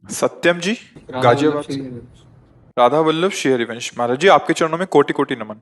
सत्यम जी, राधा वल्लभ गाजियाबाद से। श्री। राधा वल्लभ श्री हरिवंश। महाराज जी, आपके चरणों में कोटि कोटि नमन।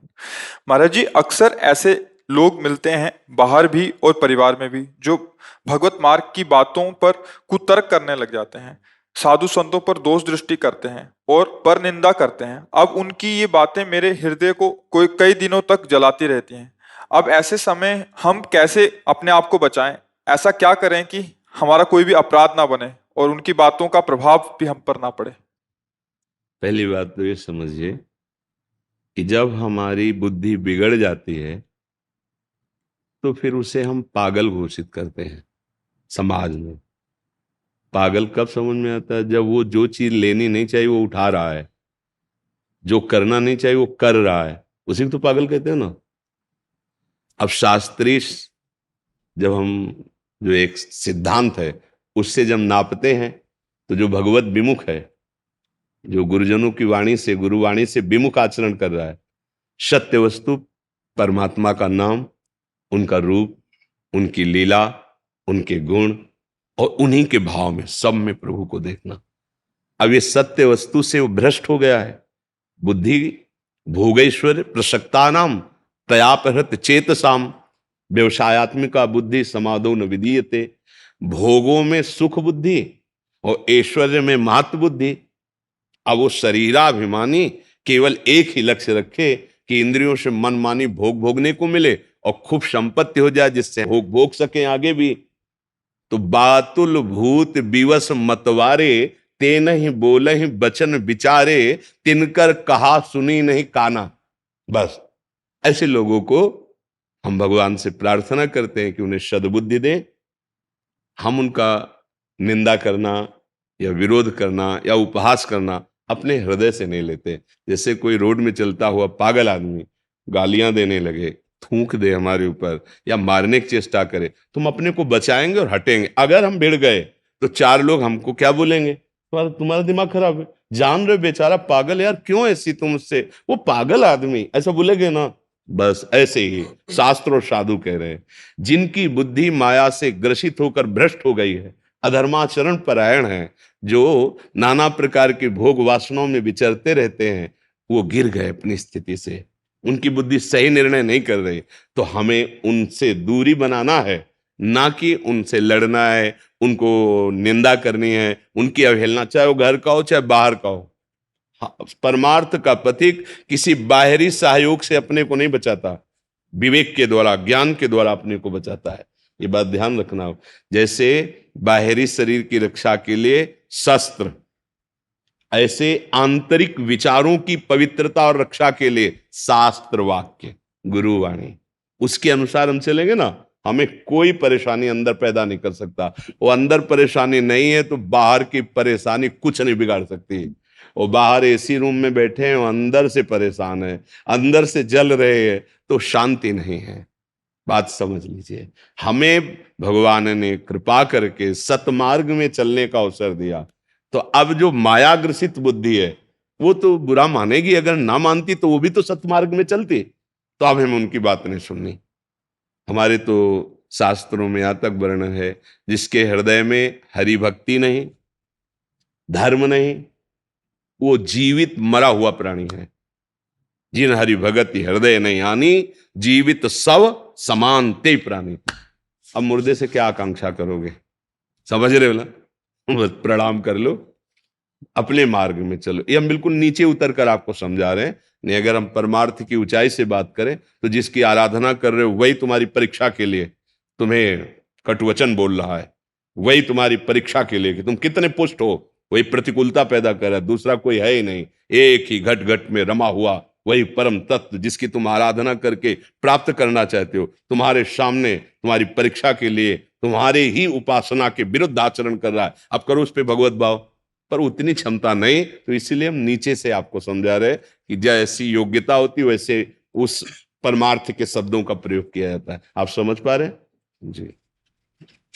महाराज जी, अक्सर ऐसे लोग मिलते हैं बाहर भी और परिवार में भी, जो भगवत मार्ग की बातों पर कुतर्क करने लग जाते हैं, साधु संतों पर दोष दृष्टि करते हैं और पर निंदा करते हैं। अब उनकी ये बातें मेरे हृदय को कोई कई दिनों तक जलाती रहती हैं। अब ऐसे समय हम कैसे अपने आप को बचाएं? ऐसा क्या करें कि हमारा कोई भी अपराध ना बने और उनकी बातों का प्रभाव भी हम पर ना पड़े? पहली बात तो ये समझिए कि जब हमारी बुद्धि बिगड़ जाती है तो फिर उसे हम पागल घोषित करते हैं समाज में। पागल कब समझ में आता है? जब वो जो चीज लेनी नहीं चाहिए वो उठा रहा है, जो करना नहीं चाहिए वो कर रहा है, उसी को तो पागल कहते हैं ना। अब शास्त्रीय जब हम जो एक सिद्धांत है उससे जब नापते हैं तो जो भगवत विमुख है, जो गुरुजनों की वाणी से गुरुवाणी से विमुख आचरण कर रहा है, सत्य वस्तु परमात्मा का नाम, उनका रूप, उनकी लीला, उनके गुण और उन्हीं के भाव में सब में प्रभु को देखना। अब ये सत्य वस्तु से वो भ्रष्ट हो गया है। बुद्धि भोगेश्वर प्रसक्ता नाम तयापहृत चेतसाम व्यवसायत्मिका बुद्धि समादो न विधीयते। भोगों में सुख बुद्धि और ऐश्वर्य में महत्व बुद्धि। अब वो शरीराभिमानी केवल एक ही लक्ष्य रखे कि इंद्रियों से मनमानी भोग भोगने को मिले और खूब संपत्ति हो जाए जिससे भोग भोग सके आगे भी। तो बातुल भूत विवश मतवारे, ते नहीं बोले ही बचन विचारे, तिनकर कहा सुनी नहीं काना। बस ऐसे लोगों को हम भगवान से प्रार्थना करते हैं कि उन्हें सद्बुद्धि दें। हम उनका निंदा करना या विरोध करना या उपहास करना अपने हृदय से नहीं लेते। जैसे कोई रोड में चलता हुआ पागल आदमी गालियां देने लगे, थूक दे हमारे ऊपर या मारने की चेष्टा करे, तुम अपने को बचाएंगे और हटेंगे। अगर हम भिड़ गए तो चार लोग हमको क्या बोलेंगे? तुम्हारा तुम्हारा दिमाग खराब है, जान रहे बेचारा पागल, यार क्यों ऐसी तुम उससे, वो पागल आदमी, ऐसा बोलेगे ना। बस ऐसे ही शास्त्र और साधु कह रहे हैं, जिनकी बुद्धि माया से ग्रसित होकर भ्रष्ट हो गई है, अधर्माचरण परायण है, जो नाना प्रकार के भोग वासनाओं में विचरते रहते हैं, वो गिर गए अपनी स्थिति से। उनकी बुद्धि सही निर्णय नहीं कर रही। तो हमें उनसे दूरी बनाना है, ना कि उनसे लड़ना है, उनको निंदा करनी है, उनकी अवहेलना, चाहे वो घर का हो चाहे बाहर का हो। हाँ, परमार्थ का पथिक किसी बाहरी सहयोग से अपने को नहीं बचाता, विवेक के द्वारा ज्ञान के द्वारा अपने को बचाता है। ये बात ध्यान रखना। जैसे बाहरी शरीर की रक्षा के लिए शस्त्र, ऐसे आंतरिक विचारों की पवित्रता और रक्षा के लिए शास्त्र वाक्य गुरुवाणी, उसके अनुसार हम चलेंगे ना, हमें कोई परेशानी अंदर पैदा नहीं कर सकता। वो अंदर परेशानी नहीं है तो बाहर की परेशानी कुछ नहीं बिगाड़ सकती। वो बाहर एसी रूम में बैठे हैं, वो अंदर से परेशान है, अंदर से जल रहे हैं, तो शांति नहीं है। बात समझ लीजिए। हमें भगवान ने कृपा करके सतमार्ग में चलने का अवसर दिया। तो अब जो मायाग्रसित बुद्धि है वो तो बुरा मानेगी, अगर ना मानती तो वो भी तो सतमार्ग में चलती। तो अब हमें उनकी बात नहीं सुननी। हमारे तो शास्त्रों में यहाँ तक वर्णन है, जिसके हृदय में हरि भक्ति नहीं, धर्म नहीं, वो जीवित मरा हुआ प्राणी है। जिन हरि भगति हृदय नहीं आनी, जीवित सब समान ते प्राणी। अब मुर्दे से क्या आकांक्षा करोगे? समझ रहे हो ना? बस प्रणाम कर लो, अपने मार्ग में चलो। ये हम बिल्कुल नीचे उतर कर आपको समझा रहे हैं। नहीं, अगर हम परमार्थ की ऊंचाई से बात करें तो जिसकी आराधना कर रहे हो वही तुम्हारी परीक्षा के लिए तुम्हें कटुवचन बोल रहा है, वही तुम्हारी परीक्षा के लिए कि तुम कितने पुष्ट हो, वही प्रतिकूलता पैदा कर रहा है। दूसरा कोई है ही नहीं, एक ही घट घट में रमा हुआ वही परम तत्व जिसकी तुम आराधना करके प्राप्त करना चाहते हो, तुम्हारे सामने तुम्हारी परीक्षा के लिए तुम्हारे ही उपासना के विरुद्ध आचरण कर रहा है। अब करो उस पर भगवत भाव, पर उतनी क्षमता नहीं। तो इसीलिए हम नीचे से आपको समझा रहे कि जैसी योग्यता होती वैसे उस परमार्थ के शब्दों का प्रयोग किया जाता है। आप समझ पा रहे हैं जी?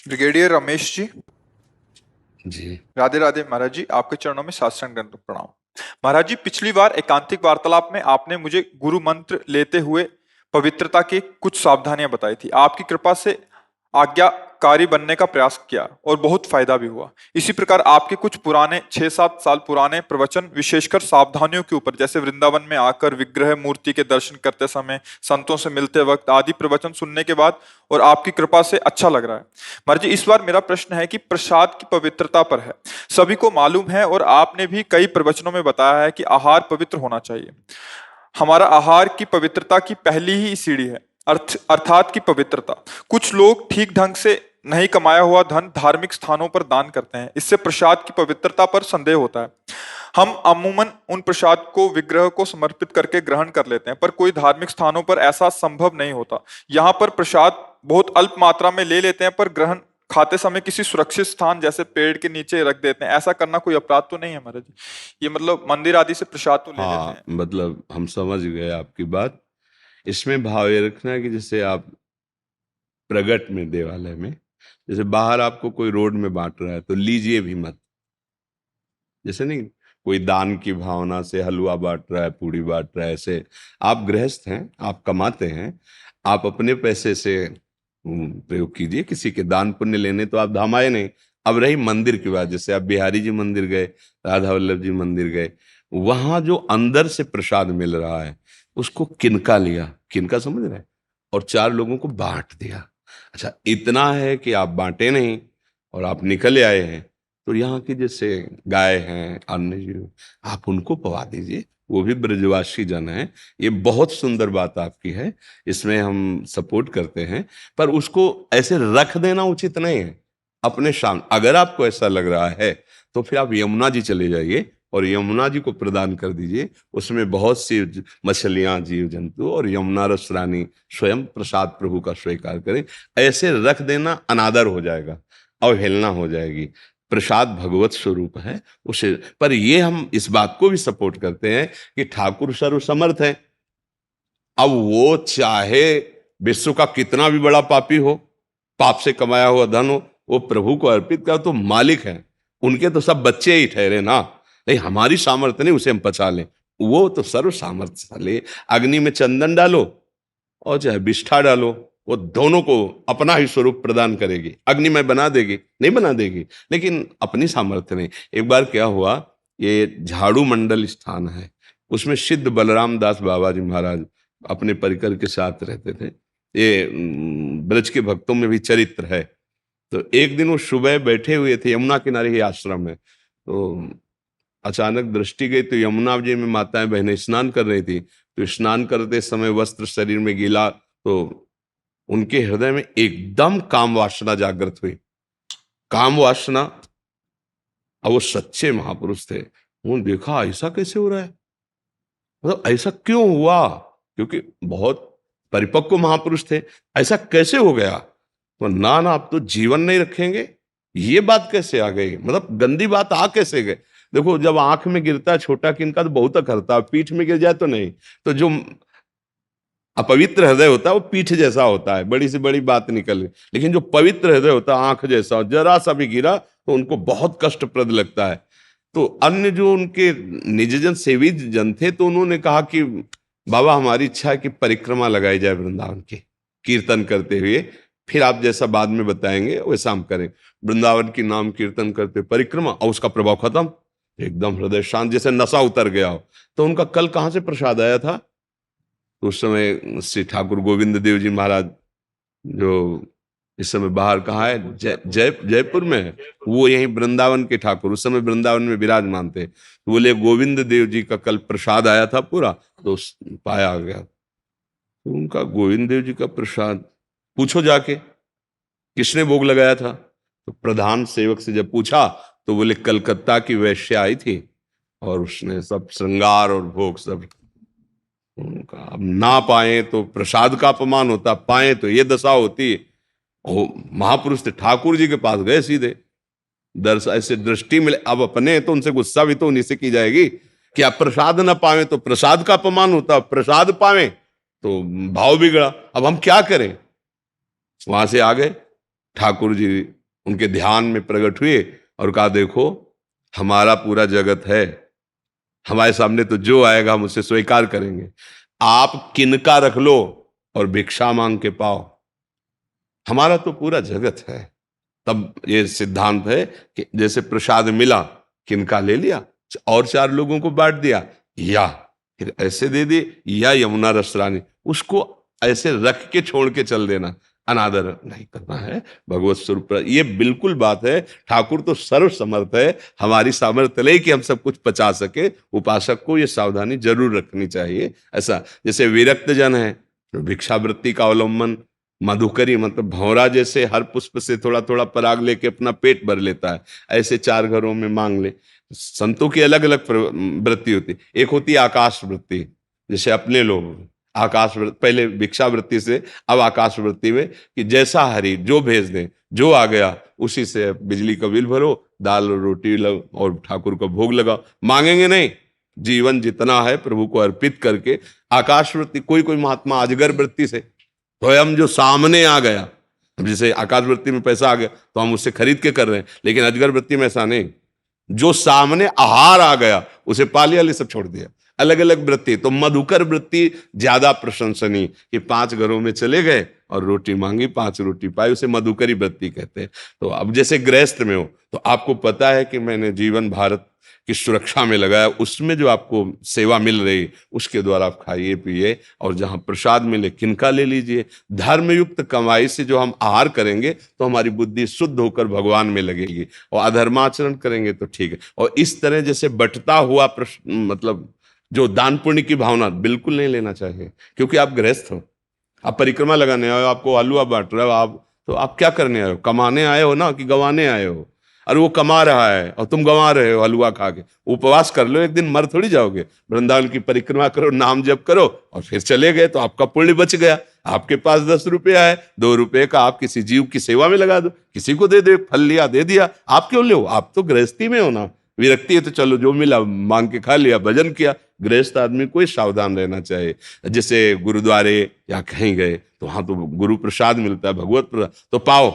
ब्रिगेडियर रमेश जी, जी राधे राधे। महाराज जी, आपके चरणों में साष्टांग दंडवत प्रणाम। महाराज जी, पिछली बार एकांतिक वार्तालाप में आपने मुझे गुरु मंत्र लेते हुए पवित्रता की कुछ सावधानियां बताई थी। आपकी कृपा से आज्ञा कारी बनने का प्रयास किया और बहुत फायदा भी हुआ। इसी प्रकार आपके कुछ पुराने 6-7 साल पुराने प्रवचन विशेषकर सावधानियों के ऊपर, जैसे वृंदावन में आकर विग्रह मूर्ति के दर्शन करते समय, संतों से मिलते वक्त आदि प्रवचन सुनने के बाद और आपकी कृपा से अच्छा लग रहा है। महाराज जी, इस बार मेरा प्रश्न है कि प्रसाद की पवित्रता पर है। सभी को मालूम है और आपने भी कई प्रवचनों में बताया है कि आहार पवित्र होना चाहिए। हमारा आहार की पवित्रता की पहली ही सीढ़ी है, अर्थात की पवित्रता। कुछ लोग ठीक ढंग से नहीं कमाया हुआ धन धार्मिक स्थानों पर दान करते हैं, इससे प्रसाद की पवित्रता पर संदेह होता है। हम अमूमन उन प्रसाद को विग्रह को समर्पित करके ग्रहण कर लेते हैं, पर कोई धार्मिक स्थानों पर ऐसा संभव नहीं होता। यहाँ पर प्रसाद बहुत अल्प मात्रा में ले लेते हैं, पर ग्रहण खाते समय किसी सुरक्षित स्थान जैसे पेड़ के नीचे रख देते हैं। ऐसा करना कोई अपराध तो नहीं है महाराज जी? ये मतलब मंदिर आदि से प्रसाद तो ले लेते हाँ, हैं। मतलब हम समझ गए आपकी बात। इसमें भाव ये रखना है कि जैसे आप प्रगट में, देवालय में, जैसे बाहर आपको कोई रोड में बांट रहा है तो लीजिए भी मत। जैसे नहीं, कोई दान की भावना से हलवा बांट रहा है, पूड़ी बांट रहा है, ऐसे आप गृहस्थ हैं, आप कमाते हैं, आप अपने पैसे से प्रयोग कीजिए। किसी के दान पुण्य लेने तो आप धामाए नहीं। अब रही मंदिर की बात, जैसे आप बिहारी जी मंदिर गए, राधा वल्लभ जी मंदिर गए, वहां जो अंदर से प्रसाद मिल रहा है उसको किनका लिया, किनका समझ रहे हैं, और 4 लोगों को बांट दिया। अच्छा, इतना है कि आप बांटे नहीं और आप निकल आए हैं, तो यहाँ की जैसे गाय हैं, अन्य जीव, आप उनको पवा दीजिए, वो भी ब्रजवासी जन है। ये बहुत सुंदर बात आपकी है, इसमें हम सपोर्ट करते हैं। पर उसको ऐसे रख देना उचित नहीं है अपने सामने। अगर आपको ऐसा लग रहा है तो फिर आप यमुना जी चले जाइए और यमुना जी को प्रदान कर दीजिए। उसमें बहुत सी मछलियां, जीव जंतु, और यमुना रस रानी स्वयं प्रसाद प्रभु का स्वीकार करें। ऐसे रख देना अनादर हो जाएगा, अवहेलना हो जाएगी। प्रसाद भगवत स्वरूप है उसे। पर ये हम इस बात को भी सपोर्ट करते हैं कि ठाकुर सर्वसमर्थ है। अब वो चाहे विश्व का कितना भी बड़ा पापी हो, पाप से कमाया हुआ धन हो, वो प्रभु को अर्पित कर तो मालिक है। उनके तो सब बच्चे ही ठहरे ना। नहीं, हमारी सामर्थ्य नहीं उसे हम पचा लें, वो तो सर्व सामर्थ्यशाली। अग्नि में चंदन डालो और चाहे विष्ठा डालो, वो दोनों को अपना ही स्वरूप प्रदान करेगी। अग्नि में बना देगी, नहीं बना देगी, लेकिन अपनी सामर्थ्य नहीं। एक बार क्या हुआ, ये झाड़ू मंडल स्थान है, उसमें सिद्ध बलराम दास बाबा जी महाराज अपने परिकर के साथ रहते थे। ये ब्रज के भक्तों में भी चरित्र है। तो एक दिन वो सुबह बैठे हुए थे, यमुना किनारे ही आश्रम है, तो अचानक दृष्टि गई तो यमुना जी में माताएं बहनें स्नान कर रही थी। तो स्नान करते समय वस्त्र शरीर में गीला, तो उनके हृदय में एकदम काम वासना जागृत हुई। काम वासना। अब वो सच्चे महापुरुष थे, उन्होंने देखा ऐसा कैसे हो रहा है, मतलब ऐसा क्यों हुआ, क्योंकि बहुत परिपक्व महापुरुष थे। ऐसा कैसे हो गया? तो ना आप तो जीवन नहीं रखेंगे, ये बात कैसे आ गई, मतलब गंदी बात आ कैसे गई? देखो, जब आंख में गिरता है छोटा किनका तो बहुत करता है, पीठ में गिर जाए तो नहीं। तो जो अपवित्र हृदय होता है वो पीठ जैसा होता है, बड़ी से बड़ी बात निकल। लेकिन जो पवित्र हृदय होता है आंख जैसा, जरा सा भी गिरा तो उनको बहुत कष्टप्रद लगता है। तो अन्य जो उनके निजजन सेवी जन थे, तो उन्होंने कहा कि बाबा हमारी इच्छा है कि परिक्रमा लगाई जाए वृंदावन की, कीर्तन करते हुए। फिर आप जैसा बाद में बताएंगे वैसा हम करें। वृंदावन की नाम कीर्तन करते परिक्रमा, और उसका प्रभाव खत्म, एकदम हृदय शांत, जैसे नशा उतर गया हो। तो उनका कल कहाँ से प्रसाद आया था? तो उस समय श्री ठाकुर गोविंद देव जी महाराज, जो इस समय बाहर कहाँ है, जयपुर में है, वो यहीं वृंदावन के ठाकुर, उस समय वृंदावन में विराजमान थे। तो बोले गोविंद देव जी का कल प्रसाद आया था पूरा, तो पाया गया। तो उनका गोविंद देव जी का प्रसाद पूछो जाके किसने भोग लगाया था? तो प्रधान सेवक से जब पूछा तो बोले कलकत्ता की वैश्या आई थी और उसने सब श्रृंगार और भोग सब। उनका अब ना पाए तो प्रसाद का अपमान होता, पाए तो ये दशा होती। वो महापुरुष थे, ठाकुर जी के पास गए सीधे, ऐसे दृष्टि मिले। अब अपने तो उनसे गुस्सा भी तो उन्हीं से की जाएगी कि आप प्रसाद ना पावे तो प्रसाद का अपमान होता, प्रसाद पावे तो भाव बिगड़ा। अब हम क्या करें? वहां से आ गए, ठाकुर जी उनके ध्यान में प्रकट हुए और कहा देखो हमारा पूरा जगत है, हमारे सामने तो जो आएगा हम उसे स्वीकार करेंगे। आप किनका रख लो और भिक्षा मांग के पाओ, हमारा तो पूरा जगत है। तब ये सिद्धांत है कि जैसे प्रसाद मिला, किनका ले लिया और 4 लोगों को बांट दिया, या फिर ऐसे दे दे, या यमुना रसरानी, उसको ऐसे रख के छोड़ के चल देना, अनादर नहीं करना है भगवत स्वरूप पर। ये बिल्कुल बात है। ठाकुर तो सर्व समर्थ है, हमारी सामर्थ्य नहीं कि हम सब कुछ पचा सके। उपासक को ये सावधानी जरूर रखनी चाहिए। ऐसा जैसे विरक्त जन है, तो भिक्षावृत्ति का अवलंबन, मधुकरी मतलब भौरा जैसे हर पुष्प से थोड़ा थोड़ा पराग लेके अपना पेट भर लेता है, ऐसे 4 घरों में मांग ले। संतों की अलग अलग वृत्ति होती। एक होती है आकाश वृत्ति, जैसे अपने लोग आकाश वृत्ति, पहले भिक्षा वृत्ति से अब आकाश वृत्ति में, कि जैसा हरि जो भेज दें, जो आ गया उसी से बिजली का बिल भरो, दाल और रोटी और ठाकुर का भोग लगाओ। मांगेंगे नहीं, जीवन जितना है प्रभु को अर्पित करके। आकाश वृत्ति, कोई कोई महात्मा अजगर वृत्ति से, स्वयं जो सामने आ गया, जैसे आकाश वृत्ति में पैसा आ गया तो हम उससे खरीद के कर रहे हैं, लेकिन अजगर वृत्ति में ऐसा नहीं, जो सामने आहार आ गया उसे पा लिया, ले सब छोड़ दिया। अलग अलग वृत्ति। तो मधुकर वृत्ति ज्यादा प्रशंसनीय, कि 5 घरों में चले गए और रोटी मांगी, 5 रोटी पाई, उसे मधुकरी वृत्ति कहते हैं। तो अब जैसे गृहस्थ में हो तो आपको पता है कि मैंने जीवन भारत की सुरक्षा में लगाया, उसमें जो आपको सेवा मिल रही उसके द्वारा आप खाइए पिए, और जहां प्रसाद मिले किनका ले लीजिए। धर्मयुक्त कमाई से जो हम आहार करेंगे तो हमारी बुद्धि शुद्ध होकर भगवान में लगेगी, और अधर्माचरण करेंगे तो ठीक है। और इस तरह जैसे बटता हुआ मतलब जो दान पुण्य की भावना बिल्कुल नहीं लेना चाहिए, क्योंकि आप गृहस्थ हो, आप परिक्रमा लगाने आए हो, आपको हलवा बांट रहे हो आप, तो आप क्या करने आए हो? कमाने आए हो ना, कि गंवाने आए हो? अरे वो कमा रहा है और तुम गंवा रहे हो हलवा खा के। उपवास कर लो, एक दिन मर थोड़ी जाओगे। वृंदावन की परिक्रमा करो, नाम जप करो और फिर चले गए तो आपका पुण्य बच गया। आपके पास 10 रुपया है, 2 रुपए का आप किसी जीव की सेवा में लगा दो, किसी को दे दो, फल लिया दे दिया। आप क्यों ले? आप तो गृहस्थी में हो ना। विरक्ति है तो चलो जो मिला मांग के खा लिया, भजन किया। गृहस्थ आदमी को सावधान रहना चाहिए। जैसे गुरुद्वारे या कहीं गए तो वहां तो गुरु प्रसाद मिलता है, भगवत प्रसाद तो पाओ,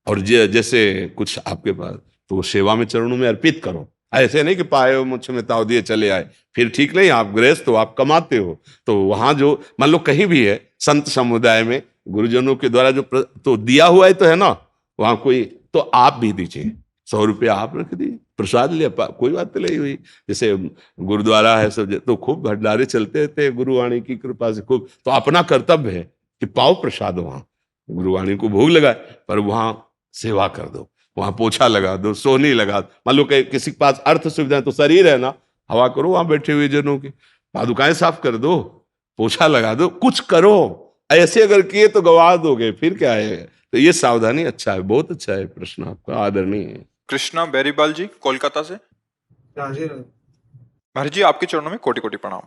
और जैसे कुछ आपके पास तो सेवा में चरणों में अर्पित करो। ऐसे नहीं कि पाए हो मुझे में ताव दिए चले आए, फिर ठीक नहीं। आप गृहस्थ हो, आप कमाते हो, तो वहां जो मान लो कहीं भी है संत समुदाय में गुरुजनों के द्वारा जो तो दिया हुआ है तो है ना, वहां कोई तो आप भी दीजिए। 100 रुपया आप रख दिए, प्रसाद लिया, कोई बात नहीं हुई। जैसे गुरुद्वारा है सब तो खूब भंडारे चलते थे गुरुवाणी की कृपा से खूब, तो अपना कर्तव्य है कि पाओ प्रसाद वहां, गुरुवाणी को भोग लगाए, पर वहां सेवा कर दो, वहां पोछा लगा दो, सोहनी लगा दो। मान लो किसी के पास अर्थ सुविधा है तो शरीर है ना, हवा करो वहां बैठे हुए जनों की, पादुकाएं साफ कर दो, पोछा लगा दो, कुछ करो। ऐसे अगर किए तो गवा दोगे, फिर क्या है। तो ये सावधानी अच्छा है, बहुत अच्छा है प्रश्न आपका, आदरणीय है। कृष्णा बेरीबाल जी कोलकाता से। महाराज जी आपके चरणों में कोटि कोटि प्रणाम।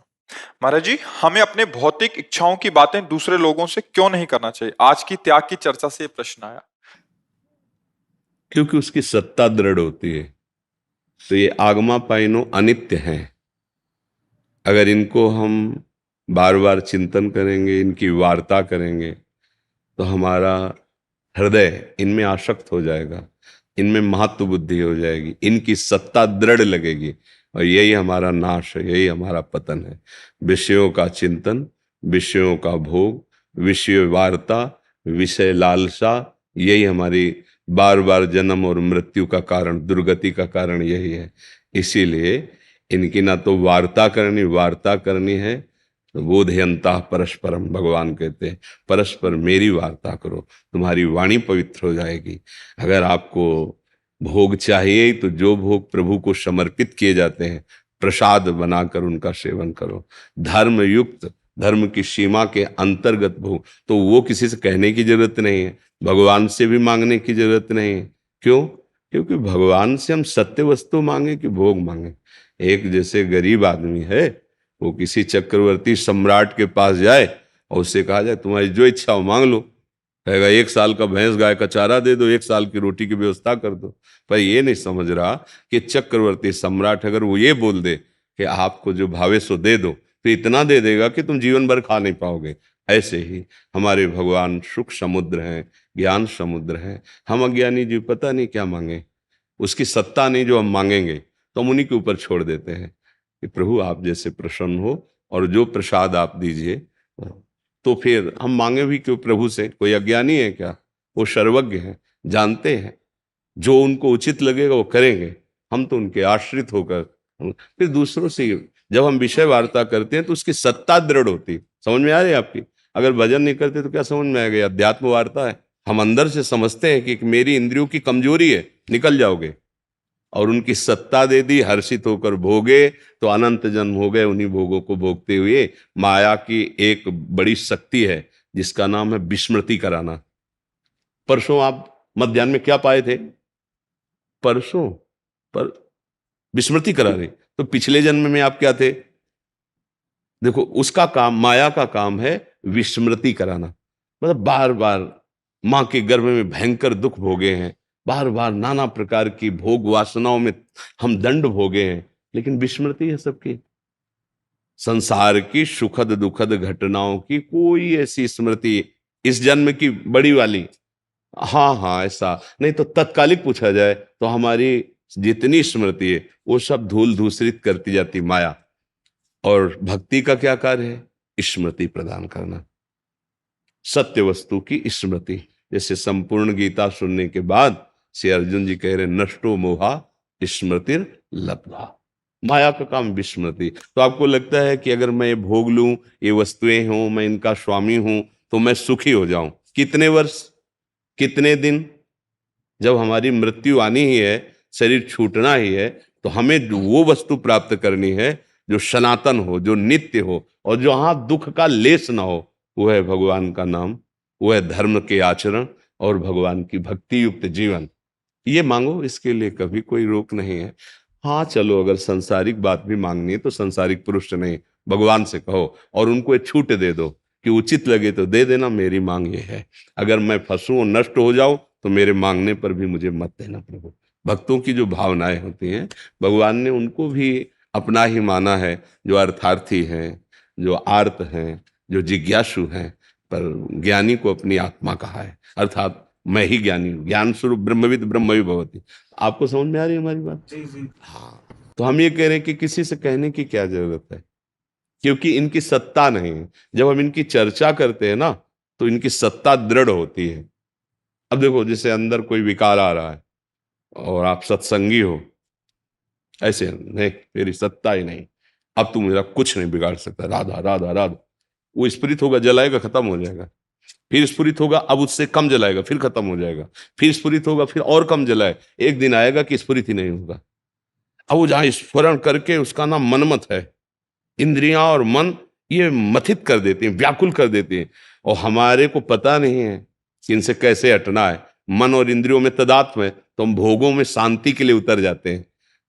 महाराज जी, हमें अपने भौतिक इच्छाओं की बातें दूसरे लोगों से क्यों नहीं करना चाहिए? आज की त्याग की चर्चा से ये प्रश्न आया। क्योंकि उसकी सत्ता दृढ़ होती है। तो ये आगमा पाइनो अनित्य हैं। अगर इनको हम बार बार चिंतन करेंगे, इनकी वार्ता करेंगे, तो हमारा हृदय इनमें आसक्त हो जाएगा, इनमें महत्व बुद्धि हो जाएगी, इनकी सत्ता दृढ़ लगेगी, और यही हमारा नाश है, यही हमारा पतन है। विषयों का चिंतन, विषयों का भोग, विषय वार्ता, विषय लालसा, यही हमारी बार बार जन्म और मृत्यु का कारण, दुर्गति का कारण यही है। इसीलिए इनकी ना तो वार्ता करनी है, तो बोधयंता परस्परम, भगवान कहते हैं परस्पर मेरी वार्ता करो, तुम्हारी वाणी पवित्र हो जाएगी। अगर आपको भोग चाहिए तो जो भोग प्रभु को समर्पित किए जाते हैं, प्रसाद बनाकर उनका सेवन करो। धर्म युक्त, धर्म की सीमा के अंतर्गत भोग, तो वो किसी से कहने की जरूरत नहीं है, भगवान से भी मांगने की जरूरत नहीं है। क्यों? क्योंकि भगवान से हम सत्य वस्तु मांगे कि भोग मांगे। एक जैसे गरीब आदमी है, वो किसी चक्रवर्ती सम्राट के पास जाए और उससे कहा जाए तुम्हारी जो इच्छा हो मांग लो, कहेगा 1 साल का भैंस गाय का चारा दे दो, 1 साल की रोटी की व्यवस्था कर दो। पर ये नहीं समझ रहा कि चक्रवर्ती सम्राट अगर वो ये बोल दे कि आपको जो भावे सो दे दो, तो इतना दे देगा कि तुम जीवन भर खा नहीं पाओगे। ऐसे ही हमारे भगवान सुख समुद्र हैं, ज्ञान समुद्र हैं। हम अज्ञानी जी पता नहीं क्या मांगे, उसकी सत्ता नहीं जो हम मांगेंगे, तो हम उन्हीं के ऊपर छोड़ देते हैं कि प्रभु आप जैसे प्रसन्न हो और जो प्रसाद आप दीजिए। तो फिर हम मांगे भी क्यों प्रभु से? कोई अज्ञानी है क्या? वो सर्वज्ञ है, जानते हैं, जो उनको उचित लगेगा वो करेंगे। हम तो उनके आश्रित होकर फिर दूसरों से जब हम विषय वार्ता करते हैं तो उसकी सत्ता दृढ़ होती है। समझ में आ रही है आपकी? अगर भजन नहीं करते तो क्या समझ में आएगा? अध्यात्म वार्ता है। हम अंदर से समझते हैं कि मेरी इंद्रियों की कमजोरी है, निकल जाओगे, और उनकी सत्ता दे दी, हर्षित होकर भोगे तो अनंत जन्म हो गए उन्हीं भोगों को भोगते हुए। माया की एक बड़ी शक्ति है जिसका नाम है विस्मृति कराना। परसों आप मध्याह्न में क्या पाए थे? परसों पर विस्मृति करा रहे, तो पिछले जन्म में आप क्या थे? देखो, उसका काम, माया का काम है विस्मृति कराना। मतलब बार बार मां के गर्भ में भयंकर दुख भोगे हैं, बार बार नाना प्रकार की भोग वासनाओं में हम दंड भोगे हैं, लेकिन विस्मृति है सबकी। संसार की सुखद दुखद घटनाओं की कोई ऐसी स्मृति इस जन्म की बड़ी वाली, हाँ हाँ ऐसा नहीं, तो तत्कालिक पूछा जाए तो हमारी जितनी स्मृति है वो सब धूल धूसरित करती जाती माया। और भक्ति का क्या कार्य है? स्मृति प्रदान करना, सत्य वस्तु की स्मृति। जैसे संपूर्ण गीता सुनने के बाद श्री अर्जुन जी कह रहे नष्टो मोहा स्मृतिर लब्धा। माया का काम विस्मृति। तो आपको लगता है कि अगर मैं ये भोग लूं, ये वस्तुएं हों, मैं इनका स्वामी हूं तो मैं सुखी हो जाऊं? कितने वर्ष, कितने दिन? जब हमारी मृत्यु आनी ही है, शरीर छूटना ही है, तो हमें वो वस्तु प्राप्त करनी है जो सनातन हो, जो नित्य हो, और जहां दुख का लेस ना हो। वो है भगवान का नाम, वो है धर्म के आचरण और भगवान की भक्ति युक्त जीवन। ये मांगो, इसके लिए कभी कोई रोक नहीं है। हाँ चलो, अगर सांसारिक बात भी मांगनी है तो सांसारिक पुरुष नहीं, भगवान से कहो और उनको एक छूट दे दो कि उचित लगे तो दे देना, मेरी मांग ये है। अगर मैं फंसूं और नष्ट हो जाऊं तो मेरे मांगने पर भी मुझे मत देना प्रभु। भक्तों की जो भावनाएं होती हैं, भगवान ने उनको भी अपना ही माना है, जो अर्थार्थी हैं, जो आर्त हैं, जो जिज्ञासु हैं। पर ज्ञानी को अपनी आत्मा कहा है, अर्थात मैं ही ज्ञानी हूं, ज्ञान स्वरूप ब्रह्मविद ब्रह्मवि भवति। आपको समझ में आ रही है हमारी बात? जी जी। हाँ, तो हम ये कह रहे हैं कि किसी से कहने की क्या जरूरत है, क्योंकि इनकी सत्ता नहीं है। जब हम इनकी चर्चा करते हैं ना तो इनकी सत्ता दृढ़ होती है। अब देखो, जैसे अंदर कोई विकार आ रहा है और आप सत्संगी हो, ऐसे नहीं, तेरी सत्ता ही नहीं, अब तू मेरा कुछ नहीं बिगाड़ सकता, राधा राधा राधा। वो स्फुरित होगा, जलाएगा, खत्म हो जाएगा। फिर स्फुरित होगा, अब उससे कम जलाएगा, फिर खत्म हो जाएगा। फिर स्फुरित होगा, फिर और कम जलाए, एक दिन आएगा कि स्फुरित ही नहीं होगा। अब वो जहां स्फुरण करके, उसका नाम मनमत है। इंद्रियां और मन ये मथित कर देते हैं, व्याकुल कर देते हैं, और हमारे को पता नहीं है कि इनसे कैसे हटना है। मन और इंद्रियों में तदात्म है तो हम भोगों में शांति के लिए उतर जाते हैं।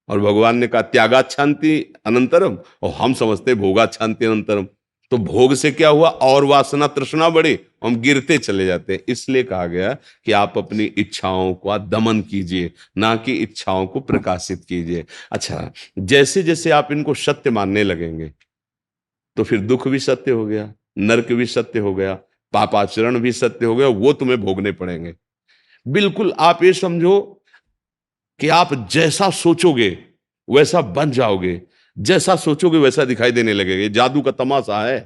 और भगवान ने कहा त्यागात शांति अनंतरम, और हम समझते हैं भोगात शांति अनंतरम। तो भोग से क्या हुआ? और वासना तृष्णा बढ़ी, हम गिरते चले जाते हैं। इसलिए कहा गया कि आप अपनी इच्छाओं का दमन कीजिए, ना कि इच्छाओं को प्रकाशित कीजिए। अच्छा, जैसे जैसे आप इनको सत्य मानने लगेंगे तो फिर दुख भी सत्य हो गया, नरक भी सत्य हो गया, पापाचरण भी सत्य हो गया, वो तुम्हें भोगने पड़ेंगे। बिल्कुल आप ये समझो कि आप जैसा सोचोगे वैसा बन जाओगे, जैसा सोचोगे वैसा दिखाई देने लगेगा। ये जादू का तमाशा है,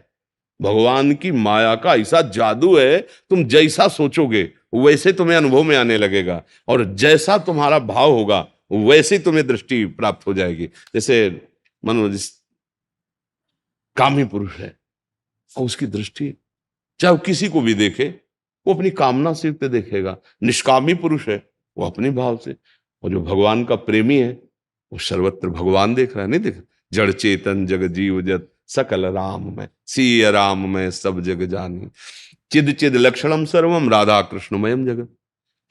भगवान की माया का ऐसा जादू है। तुम जैसा सोचोगे वैसे तुम्हें अनुभव में आने लगेगा, और जैसा तुम्हारा भाव होगा वैसे तुम्हें दृष्टि प्राप्त हो जाएगी। जैसे मानो जिस कामी पुरुष है और उसकी दृष्टि चाहे वो किसी को भी देखे, वो अपनी कामना से युक्त देखेगा। निष्कामी पुरुष है, वो अपने भाव से। और जो भगवान का प्रेमी है वो सर्वत्र भगवान देख रहा है, नहीं देख? जड़ चेतन जग जीव जत सकल राम में, सिय राम में सब जग जानी, चिद चिद लक्षणम सर्वम राधा कृष्णमयम जगत।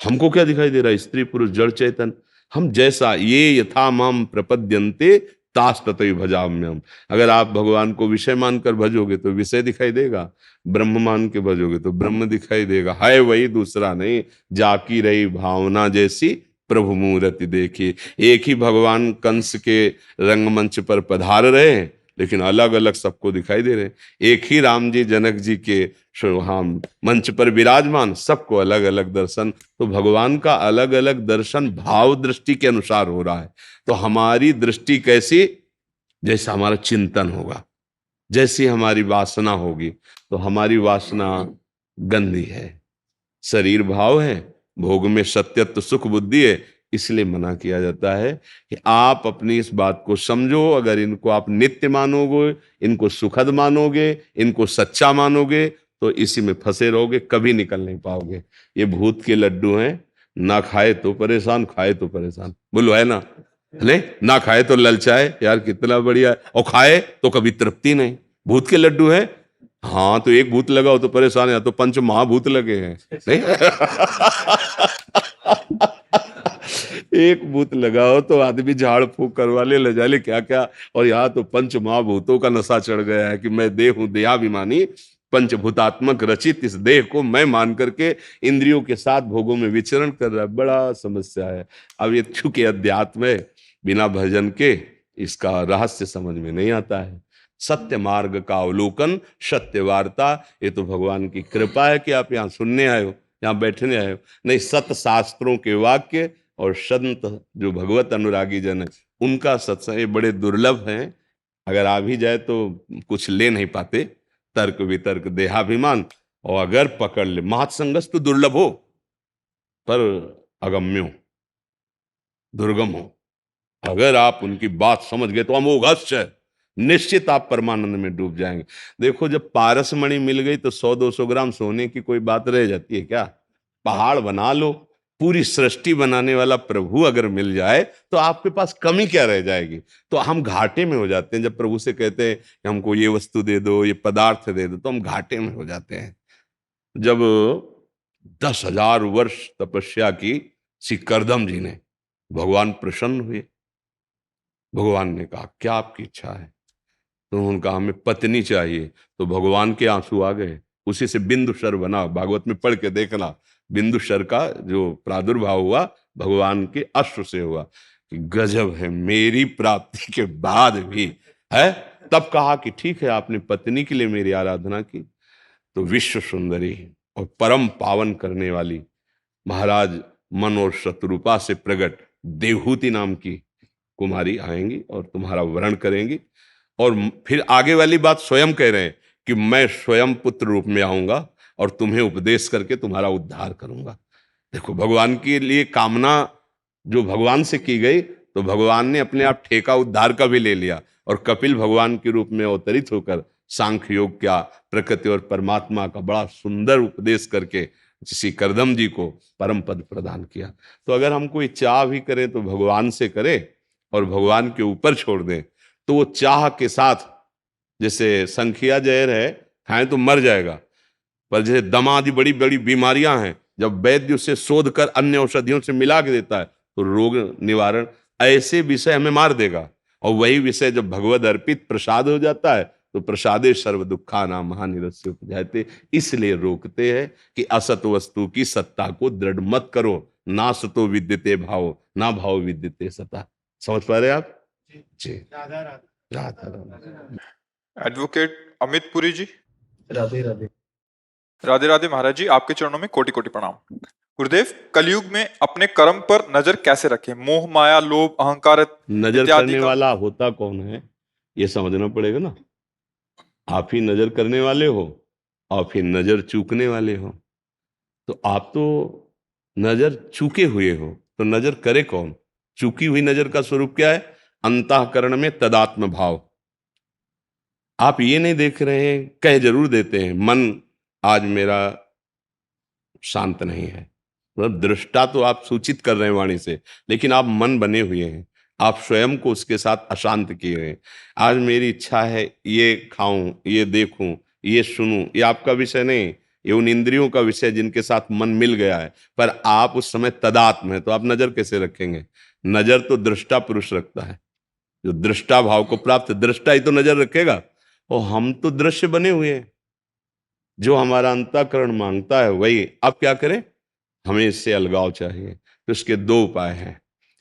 हमको क्या दिखाई दे रहा है? स्त्री पुरुष जड़ चेतन। हम जैसा ये यथा माम प्रपद्यन्ते तास तथैव भजाम्यहम्। अगर आप भगवान को विषय मानकर भजोगे तो विषय दिखाई देगा, ब्रह्म मान के भजोगे तो ब्रह्म दिखाई देगा। है वही, दूसरा नहीं। जाकी रही भावना जैसी प्रभु मूर्ति देखी। एक ही भगवान कंस के रंगमंच पर पधार रहे हैं, लेकिन अलग अलग सबको दिखाई दे रहे हैं। एक ही राम जी जनक जी के हम मंच पर विराजमान, सबको अलग अलग दर्शन। तो भगवान का अलग अलग दर्शन भाव दृष्टि के अनुसार हो रहा है। तो हमारी दृष्टि कैसी? जैसा हमारा चिंतन होगा, जैसी हमारी वासना होगी। तो हमारी वासना गंदी है, शरीर भाव है, भोग में सत्यत्व सुख बुद्धि है, इसलिए मना किया जाता है कि आप अपनी इस बात को समझो। अगर इनको आप नित्य मानोगे, इनको सुखद मानोगे, इनको सच्चा मानोगे, तो इसी में फंसे रहोगे, कभी निकल नहीं पाओगे। ये भूत के लड्डू हैं, ना खाए तो परेशान, खाए तो परेशान। बोलो है ना? नहीं, ना खाए तो ललचाए, यार कितना बढ़िया है, और खाए तो कभी तृप्ति नहीं। भूत के लड्डू है, हाँ तो एक भूत लगाओ तो परेशान, या तो पंच महाभूत लगे हैं। नहीं एक भूत लगाओ तो आदमी झाड़ फूक करवा ले, ले जा ले क्या क्या, और यहाँ तो पंच महाभूतों का नशा चढ़ गया है कि मैं देह हूं, देहाभिमानी, पंचभूतात्मक रचित इस देह को मैं मान करके इंद्रियों के साथ भोगों में विचरण कर रहा है। बड़ा समस्या है। अब ये चूंकि अध्यात्म है, बिना भजन के इसका रहस्य समझ में नहीं आता है। सत्य मार्ग का अवलोकन, सत्य वार्ता, ये तो भगवान की कृपा है कि आप यहाँ सुनने आए हो, यहाँ बैठने आए हो। नहीं, सत्य शास्त्रों के वाक्य और संत जो भगवत अनुरागी जन है, उनका सत्संग ये बड़े दुर्लभ हैं। अगर आ भी जाए तो कुछ ले नहीं पाते, तर्क वितर्क देहाभिमान, और अगर पकड़ ले महत्संगस तो दुर्लभ हो, पर अगम्यो दुर्गम हो। अगर आप उनकी बात समझ गए तो अमोघस्य है, निश्चित आप परमानंद में डूब जाएंगे। देखो, जब पारस मणि मिल गई तो 100-200 ग्राम सोने की कोई बात रह जाती है क्या? पहाड़ बना लो, पूरी सृष्टि बनाने वाला प्रभु अगर मिल जाए तो आपके पास कमी क्या रह जाएगी? तो हम घाटे में हो जाते हैं। जब प्रभु से कहते हैं कि हमको ये वस्तु दे दो, ये पदार्थ दे दो, तो हम घाटे में हो जाते हैं। जब 10,000 वर्ष तपस्या की श्री करदम जी ने, भगवान प्रसन्न हुए। भगवान ने कहा क्या आपकी इच्छा है? तो उन्होंने कहा हमें पत्नी चाहिए। तो भगवान के आंसू आ गए। उसी से बिंदुसर बना, भागवत में पढ़ के देखना, बिंदुसर का जो प्रादुर्भाव हुआ भगवान के अश्रु से हुआ। कि गजब है, मेरी प्राप्ति के बाद भी है। तब कहा कि ठीक है, आपने पत्नी के लिए मेरी आराधना की, तो विश्व सुंदरी और परम पावन करने वाली महाराज मन और शत्रुपा से प्रकट देवहूति नाम की कुमारी आएंगी और तुम्हारा वरण करेंगी। और फिर आगे वाली बात स्वयं कह रहे हैं कि मैं स्वयं पुत्र रूप में आऊंगा और तुम्हें उपदेश करके तुम्हारा उद्धार करूंगा। देखो, भगवान के लिए कामना जो भगवान से की गई, तो भगवान ने अपने आप ठेका उद्धार का भी ले लिया, और कपिल भगवान के रूप में अवतरित होकर सांख्य योग क्या, प्रकृति और परमात्मा का बड़ा सुंदर उपदेश करके श्री करदम जी को परम पद प्रदान किया। तो अगर हम कोई चाह भी करें तो भगवान से करें और भगवान के ऊपर छोड़ दें, तो वो चाह के साथ, जैसे संखिया जहर है, खाएं तो मर जाएगा, पर जैसे दमा आदि बड़ी बड़ी बीमारियां हैं, जब वैद्य उसे शोध कर अन्य औषधियों से मिला के देता है तो रोग निवारण, ऐसे विषय हमें मार देगा। और वही विषय जब भगवद अर्पित प्रसाद हो जाता है तो प्रसादे सर्व दुखा नाम महानिरस्य उपजायते। इसलिए रोकते हैं कि असत वस्तु की सत्ता को दृढ़ मत करो, ना सतो विद्यते भाव, ना भाव विद्यते सता। समझ पा रहे आप जी? राधा राधा। एडवोकेट अमित पुरी जी। राधे राधे। राधे राधे महाराज जी, आपके चरणों में कोटि कोटि प्रणाम। गुरुदेव, कलयुग में अपने कर्म पर नजर कैसे रखें? मोह माया लोभ अहंकार नजर करने वाला होता कौन है ये समझना पड़ेगा ना। आप ही नजर करने वाले हो और फिर नजर चूकने वाले हो। तो आप तो नजर चूके हुए हो, तो नजर करे कौन? चूकी हुई नजर का स्वरूप क्या है? अंतःकरण में तदात्म भाव। आप ये नहीं देख रहे हैं, कह जरूर देते हैं मन आज मेरा शांत नहीं है, मतलब दृष्टा तो आप सूचित कर रहे हैं वाणी से, लेकिन आप मन बने हुए हैं, आप स्वयं को उसके साथ अशांत किए हैं। आज मेरी इच्छा है ये खाऊं, ये देखूं, ये सुनूं, ये आपका विषय नहीं, ये उन इंद्रियों का विषय जिनके साथ मन मिल गया है। पर आप उस समय तदात्म है, तो आप नजर कैसे रखेंगे? नजर तो दृष्टा पुरुष रखता है, जो दृष्टा भाव को प्राप्त, दृष्टा ही तो नजर रखेगा। और हम तो दृश्य बने हुए हैं, जो हमारा अंतःकरण मांगता है वही। अब क्या करें? हमें इससे अलगाव चाहिए। तो इसके दो उपाय हैं,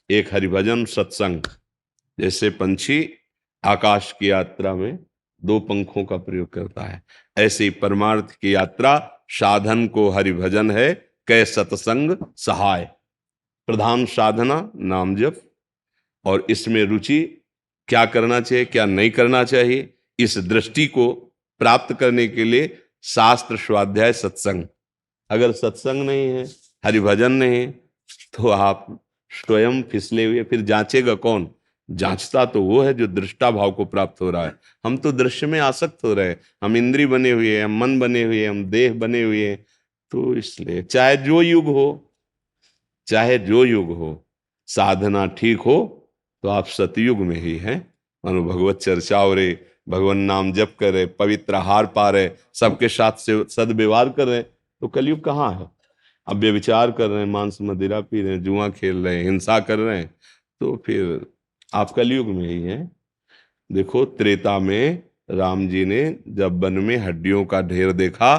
एक हरिभजन सत्संग। जैसे पंछी आकाश की यात्रा में दो पंखों का प्रयोग करता है, ऐसे ही परमार्थ की यात्रा साधन को हरिभजन है, कै सत्संग सहाय। प्रधान साधना नाम जप, और इसमें रुचि, क्या करना चाहिए क्या नहीं करना चाहिए, इस दृष्टि को प्राप्त करने के लिए शास्त्र स्वाध्याय सत्संग। अगर सत्संग नहीं है हरिभजन नहीं तो आप स्वयं फिसले हुए, फिर जांचेगा कौन? जांचता तो वो है जो दृष्टा भाव को प्राप्त हो रहा है। हम तो दृश्य में आसक्त हो रहे हैं, हम इंद्री बने हुए हैं, हम मन बने हुए हैं, हम देह बने हुए हैं। तो इसलिए चाहे जो युग हो, चाहे जो युग हो, साधना ठीक हो तो आप सतयुग में ही हैं। मानो भगवत चर्चा हो रहे, भगवान नाम जप कर रहे, पवित्र आहार पा रहे, सबके साथ से सदव्यवहार कर रहे, तो कलयुग कहाँ है? अब व्यभिचार कर रहे हैं, मांस मदिरा पी रहे हैं, जुआ खेल रहे हैं, हिंसा कर रहे हैं, तो फिर आप कलयुग में ही हैं। देखो त्रेता में राम जी ने जब वन में हड्डियों का ढेर देखा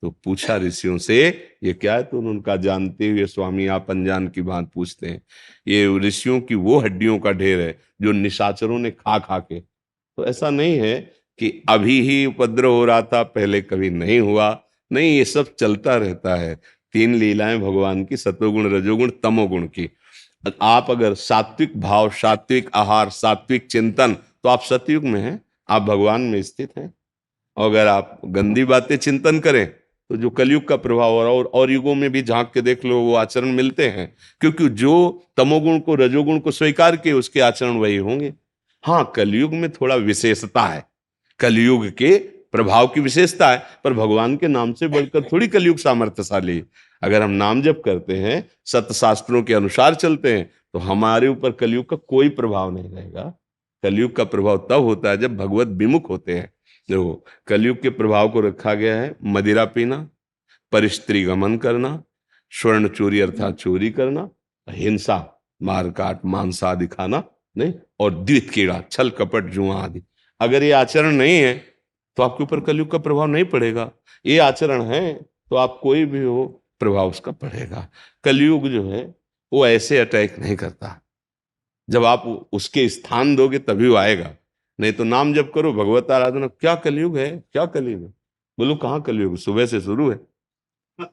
तो पूछा ऋषियों से ये क्या है, तो उनका जानते हुए स्वामी आप अनजान की बात पूछते हैं। ये ऋषियों की वो हड्डियों का ढेर है जो निशाचरों ने खा खा के। तो ऐसा नहीं है कि अभी ही उपद्रव हो रहा था, पहले कभी नहीं हुआ। नहीं, ये सब चलता रहता है। तीन लीलाएं भगवान की, सतोगुण रजोगुण तमोगुण की। आप अगर सात्विक भाव, सात्विक आहार, सात्विक चिंतन, तो आप सतयुग में हैं, आप भगवान में स्थित हैं। और अगर आप गंदी बातें चिंतन करें तो जो कलयुग का प्रभाव हो रहा है, और युगों में भी झांक के देख लो, वो आचरण मिलते हैं। क्योंकि जो तमोगुण को रजोगुण को स्वीकार किए उसके आचरण वही होंगे। हाँ, कलयुग में थोड़ा विशेषता है, कलयुग के प्रभाव की विशेषता है, पर भगवान के नाम से बढ़कर थोड़ी कलयुग सामर्थ्यशाली। अगर हम नाम जप करते हैं, सत्य शास्त्रों के अनुसार चलते हैं, तो हमारे ऊपर कलयुग का कोई प्रभाव नहीं रहेगा। कलयुग का प्रभाव तब होता है जब भगवत विमुख होते हैं। देखो, कलयुग के प्रभाव को रखा गया है मदिरा पीना, परिस्त्री गमन करना, स्वर्ण चोरी अर्थात चोरी करना, हिंसा, मारकाट, मांस आदि खाना नहीं, और द्वित कीड़ा, छल कपट, जुआ आदि। अगर ये आचरण नहीं है तो आपके ऊपर कलयुग का प्रभाव नहीं पड़ेगा। ये आचरण है तो आप कोई भी हो, प्रभाव उसका पड़ेगा। कलयुग जो है वो ऐसे अटैक नहीं करता, जब आप उसके स्थान दोगे तभी वो आएगा। नहीं तो नाम जप करो, भगवत आराधना, क्या कलयुग है, क्या कलयुग है? बोलो कहाँ कलयुग? सुबह से शुरू है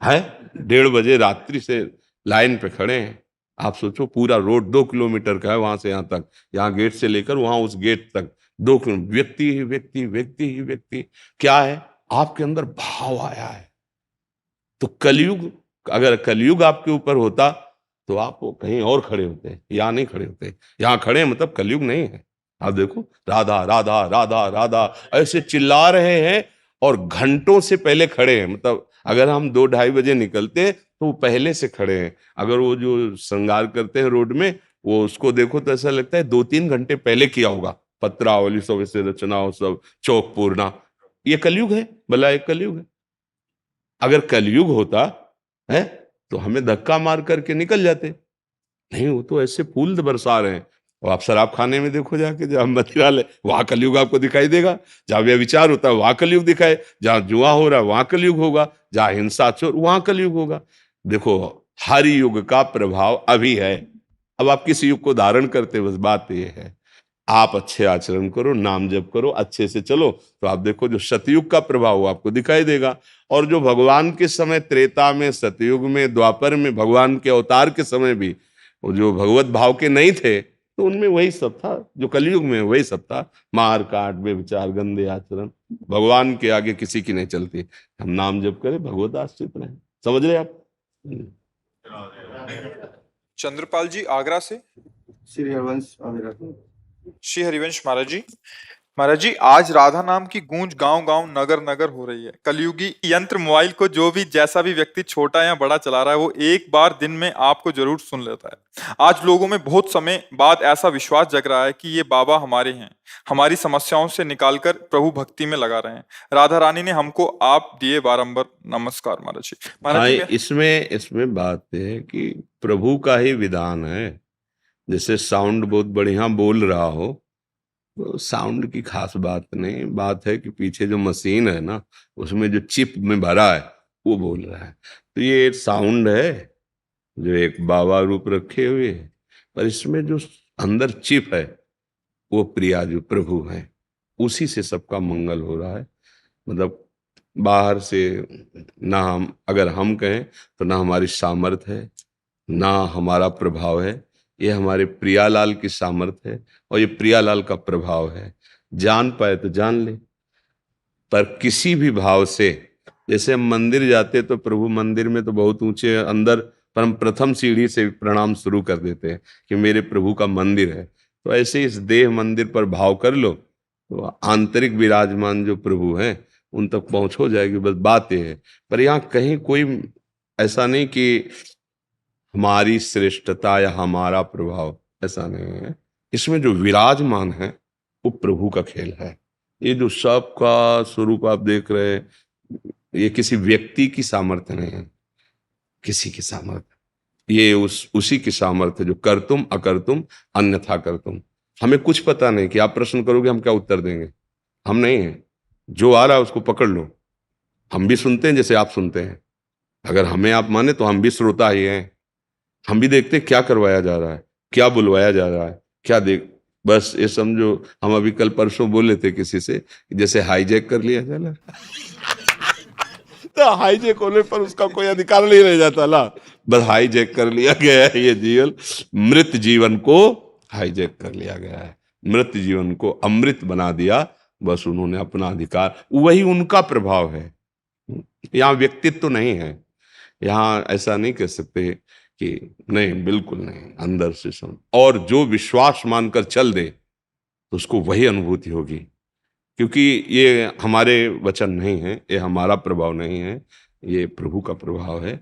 1:30 बजे रात्रि से लाइन पे खड़े हैं। आप सोचो, पूरा रोड 2 किलोमीटर का है, वहां से यहाँ तक, यहाँ गेट से लेकर वहां उस गेट तक 2 किलोमीटर, व्यक्ति ही व्यक्ति, व्यक्ति ही व्यक्ति। क्या है? आपके अंदर भाव आया है। तो कलयुग, अगर कलयुग आपके ऊपर होता तो आप वो कहीं और खड़े होते, यहाँ नहीं खड़े होते। यहाँ खड़े हैं मतलब कलयुग नहीं है। आप देखो, राधा राधा राधा राधा ऐसे चिल्ला रहे हैं, और घंटों से पहले खड़े हैं। मतलब अगर हम 2-2:30 बजे निकलते तो वो पहले से खड़े हैं। अगर वो जो श्रृंगार करते हैं रोड में, वो उसको देखो तो ऐसा लगता है 2-3 घंटे पहले किया होगा। पत्रावली सब ऐसे रचना हो, सब चौक पूरना। ये कलयुग है, भला एक कलयुग है। अगर कलयुग होता है तो हमें धक्का मार करके निकल जाते। नहीं, वो तो ऐसे फूल बरसा रहे हैं। और आप शराब खाने में देखो जाके, जहां मदिरा ले वहां कलयुग आपको दिखाई देगा। जहां व्यभिचार होता है वहां कलयुग दिखाए, जहां जुआ हो रहा है वहां कलयुग होगा, जहां हिंसा चोर वहां कलयुग होगा। देखो, हर युग का प्रभाव अभी है। अब आप किस युग को धारण करते, बस बात ये है। आप अच्छे आचरण करो, नाम जप करो, अच्छे से चलो, तो आप देखो जो सतयुग का प्रभाव वो आपको दिखाई देगा। और जो भगवान के समय, त्रेता में, सतयुग में, द्वापर में, भगवान के अवतार के समय भी वो जो भगवत भाव के नहीं थे, तो उनमें वही सब था जो कलयुग में वही सब था। मार काट, बेविचार, गंदे आचरण, भगवान के आगे किसी की नहीं चलती। हम नाम जप करें, भगवत आश्रित रहें। समझ रहे आप? चंद्रपाल जी आगरा से। श्री हरिवंश आगरा। श्री हरिवंश महाराज जी, महाराज जी आज राधा नाम की गूंज गांव गांव नगर नगर हो रही है। कलयुगी यंत्र मोबाइल को जो भी जैसा भी व्यक्ति छोटा या बड़ा चला रहा है, वो एक बार दिन में आपको जरूर सुन लेता है। आज लोगों में बहुत समय बाद ऐसा विश्वास जग रहा है कि ये बाबा हमारे हैं, हमारी समस्याओं से निकालकर प्रभु भक्ति में लगा रहे हैं। राधा रानी ने हमको आप दिए बारंबार। नमस्कार महाराज जी। महाराज जी, इसमें बात है कि प्रभु का ही विधान है। जैसे साउंड बहुत बढ़िया बोल रहा हो, तो साउंड की खास बात नहीं, बात है कि पीछे जो मशीन है ना, उसमें जो चिप में भरा है वो बोल रहा है। तो ये साउंड है जो एक बाबा रूप रखे हुए है, पर इसमें जो अंदर चिप है वो प्रिया जो प्रभु है, उसी से सबका मंगल हो रहा है। मतलब बाहर से ना हम, अगर हम कहें तो ना हमारी सामर्थ है, ना हमारा प्रभाव है। ये हमारे प्रियालाल की सामर्थ है और ये प्रियालाल का प्रभाव है। जान पाए तो जान ले, पर किसी भी भाव से, जैसे हम मंदिर जाते तो प्रभु मंदिर में तो बहुत ऊंचे अंदर पर हम प्रथम सीढ़ी से प्रणाम शुरू कर देते हैं कि मेरे प्रभु का मंदिर है। तो ऐसे इस देह मंदिर पर भाव कर लो तो आंतरिक विराजमान जो प्रभु हैं उन तक पहुंच हो जाएगी। बस बात ये है। पर यहाँ कहीं कोई ऐसा नहीं कि हमारी श्रेष्ठता या हमारा प्रभाव, ऐसा नहीं है। इसमें जो विराजमान है वो प्रभु का खेल है। ये जो सबका स्वरूप आप देख रहे हैं, ये किसी व्यक्ति की सामर्थ्य नहीं है, किसी की सामर्थ्य, ये उसी की सामर्थ्य जो कर तुम अकर तुम अन्यथा कर तुम। हमें कुछ पता नहीं कि आप प्रश्न करोगे हम क्या उत्तर देंगे, हम नहीं है। जो आ रहा है उसको पकड़ लो। हम भी सुनते हैं जैसे आप सुनते हैं। अगर हमें आप माने तो हम भी श्रोता ही हैं। हम भी देखते हैं क्या करवाया जा रहा है, क्या बुलवाया जा रहा है, क्या देख। बस ये समझो, हम अभी कल परसों बोले थे किसी से जैसे हाईजैक कर लिया जाए ना तो हाईजैक होने पर उसका कोई अधिकार नहीं रह जाता ला। बस हाईजैक कर लिया गया है ये जीवन, मृत जीवन को हाईजैक कर लिया गया है, मृत जीवन को अमृत बना दिया। बस उन्होंने अपना अधिकार, वही उनका प्रभाव है। यहाँ व्यक्तित्व तो नहीं है। यहाँ ऐसा नहीं कह सकते कि नहीं, बिल्कुल नहीं, अंदर से समझ। और जो विश्वास मानकर चल दे तो उसको वही अनुभूति होगी। क्योंकि ये हमारे वचन नहीं है, ये हमारा प्रभाव नहीं है, ये प्रभु का प्रभाव है।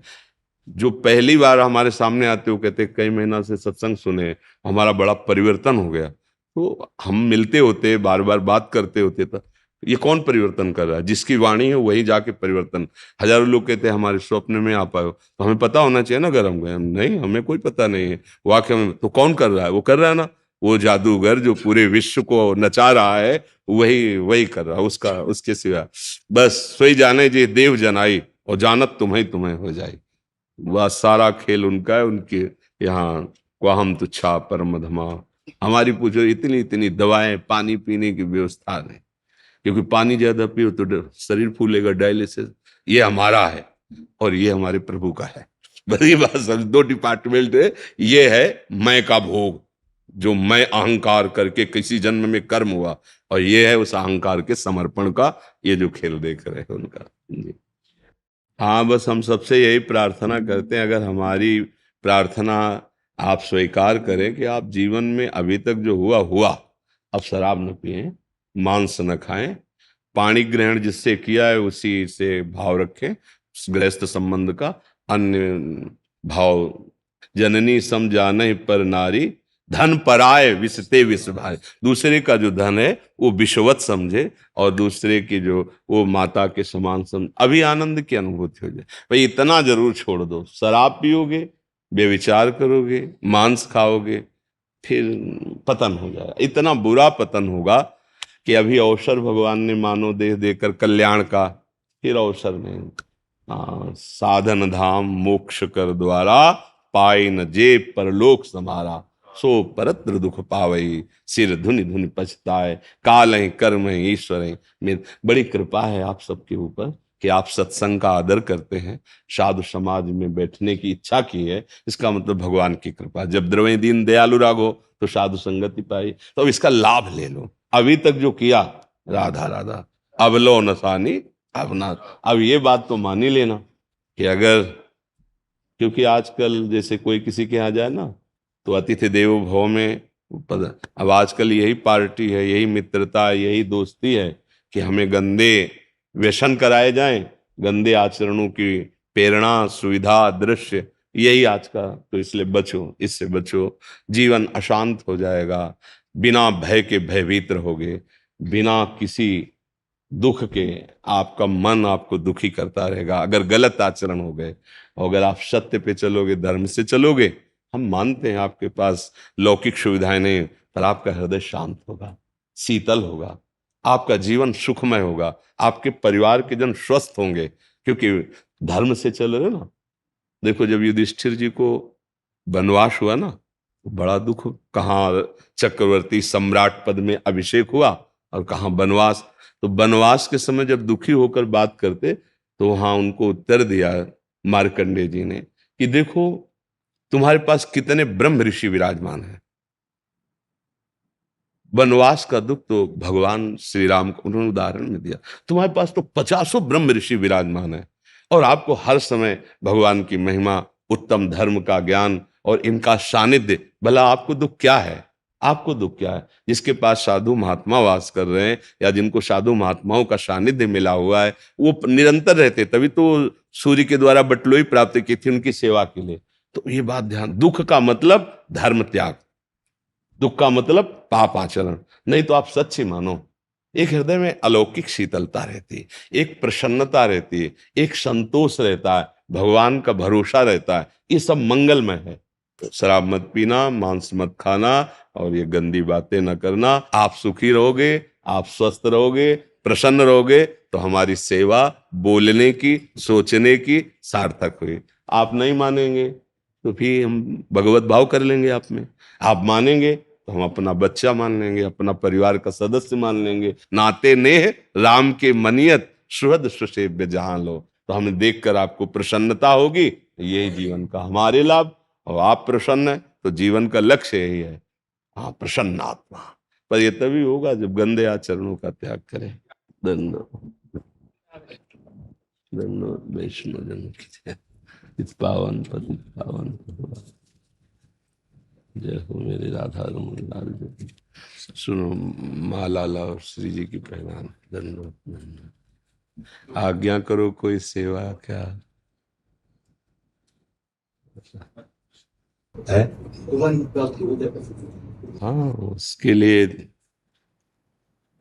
जो पहली बार हमारे सामने आते हो कहते कई महीना से सत्संग सुने, हमारा बड़ा परिवर्तन हो गया। तो हम मिलते होते, बार बार बात करते होते, तो ये कौन परिवर्तन कर रहा है? जिसकी वाणी है वही जाके परिवर्तन। हजारों लोग कहते हैं हमारे स्वप्न में आ पाए, तो हमें पता होना चाहिए ना। अगर हम गए, नहीं, हमें कोई पता नहीं है वाकई में, तो कौन कर रहा है? वो कर रहा है ना, वो जादूगर जो पूरे विश्व को नचा रहा है, वही कर रहा है। उसका उसके सिवा बस सोई जाने जे देव जनाई और जानत तुम्हें तुम्हें हो जाए। वह सारा खेल उनका है। उनके यहाँ को हम तुच्छा परम धमा। हमारी पूछो इतनी इतनी दवाएं, पानी पीने की व्यवस्था नहीं, क्योंकि पानी ज्यादा पियो तो शरीर फूलेगा, डायलिसिस। ये हमारा है और ये हमारे प्रभु का है। बस ये बात समझ, दो डिपार्टमेंट है। ये है मैं का भोग, जो मैं अहंकार करके किसी जन्म में कर्म हुआ, और ये है उस अहंकार के समर्पण का, ये जो खेल देख रहे हैं उनका जी। हाँ, बस हम सबसे यही प्रार्थना करते हैं, अगर हमारी प्रार्थना आप स्वीकार करें कि आप जीवन में अभी तक जो हुआ, अब शराब न पिएं, मांस न खाएं, पानी ग्रहण जिससे किया है उसी से भाव रखें, गृहस्थ संबंध का। अन्य भाव जननी सम जाने पर नारी, धन पराए विषते विष भाई। दूसरे का जो धन है वो विषवत समझे, और दूसरे की जो वो माता के समान समझ, अभी आनंद की अनुभूति हो जाए। भाई इतना जरूर छोड़ दो, शराब पियोगे, बेविचार करोगे, मांस खाओगे, फिर पतन हो जाएगा। इतना बुरा पतन होगा कि अभी अवसर भगवान ने मानो देह देकर कल्याण का, फिर अवसर नहीं। साधन धाम मोक्ष कर द्वारा, पाए न जे परलोक समारा, सो परत्र दुख पावई, सिर धुनि धुनि पछताए, काल कर्म ईश्वर। मेरी बड़ी कृपा है आप सबके ऊपर कि आप सत्संग का आदर करते हैं, साधु समाज में बैठने की इच्छा की है। इसका मतलब भगवान की कृपा। जब द्रव्य दीन दयालु रागो तो साधु संगति पाई, तो अब इसका लाभ ले लो। अभी तक जो किया, राधा राधा, अब लो नसानी अब ना। अब ये बात तो मान ही लेना कि अगर, क्योंकि आजकल जैसे कोई किसी के यहाँ जाए ना तो अतिथि देवो भव में अब आजकल यही पार्टी है, यही मित्रता, यही दोस्ती है कि हमें गंदे व्यसन कराए जाएं, गंदे आचरणों की प्रेरणा, सुविधा, दृश्य, यही आज का। तो इसलिए बचो, इससे बचो। जीवन अशांत हो जाएगा, बिना भय के भयभीत रहोगे, बिना किसी दुख के आपका मन आपको दुखी करता रहेगा अगर गलत आचरण हो गए। और अगर आप सत्य पे चलोगे, धर्म से चलोगे, हम मानते हैं आपके पास लौकिक सुविधाएं नहीं, पर आपका हृदय शांत होगा, शीतल होगा, आपका जीवन सुखमय होगा, आपके परिवार के जन स्वस्थ होंगे, क्योंकि धर्म से चल रहे ना। देखो जब युधिष्ठिर जी को वनवास हुआ ना, तो बड़ा दुख। कहाँ चक्रवर्ती सम्राट पद में अभिषेक हुआ और कहाँ वनवास। तो वनवास के समय जब दुखी होकर बात करते तो वहां उनको उत्तर दिया मार्कंडेय जी ने कि देखो तुम्हारे पास कितने ब्रह्म ऋषि विराजमान हैं। वनवास का दुख तो भगवान श्री राम को उन्होंने उदाहरण में दिया। तुम्हारे पास तो 50 ब्रह्म ऋषि विराजमान है और आपको हर समय भगवान की महिमा उत्तम धर्म का ज्ञान और इनका सानिध्य। भला आपको दुख क्या है? आपको दुख क्या है? जिसके पास साधु महात्मा वास कर रहे हैं या जिनको साधु महात्माओं का सानिध्य मिला हुआ है, वो निरंतर रहते, तभी तो सूर्य के द्वारा बटलोई प्राप्त की थी उनकी सेवा के लिए। तो ये बात ध्यान, दुख का मतलब धर्म त्याग, दुख का मतलब पाप आचरण। नहीं तो आप सच ही मानो, एक हृदय में अलौकिक शीतलता रहती है, एक प्रसन्नता रहती है, एक संतोष रहता है, भगवान का भरोसा रहता है, ये सब मंगलमय है। तो शराब मत पीना, मांस मत खाना और ये गंदी बातें न करना। आप सुखी रहोगे, आप स्वस्थ रहोगे, प्रसन्न रहोगे, तो हमारी सेवा बोलने की, सोचने की सार्थक हुई। आप नहीं मानेंगे तो फिर हम भगवत भाव कर लेंगे आप में। आप मानेंगे तो हम अपना बच्चा मान लेंगे, अपना परिवार का सदस्य मान लेंगे। नाते नेह राम के मनियत, सुहृद सुसेव्य जहां लो। तो हमें देखकर आपको प्रसन्नता होगी, यही जीवन का हमारे लाभ। और आप प्रसन्न है तो जीवन का लक्ष्य यही है, हाँ, प्रसन्न आत्मा। पर ये तभी होगा जब गंदे आचरणों का त्याग करें। धन्यवाद, धन्यवाद। वैष्णव जन की जय। इस पावन पति पावन भगवान। जय हो मेरे राधा रमन लाल जी। सुनो, माला लाओ श्री जी की पहनान। धन्यवाद, धन्यवाद। आज्ञा करो कोई सेवा क्या है? हाँ, उसके लिए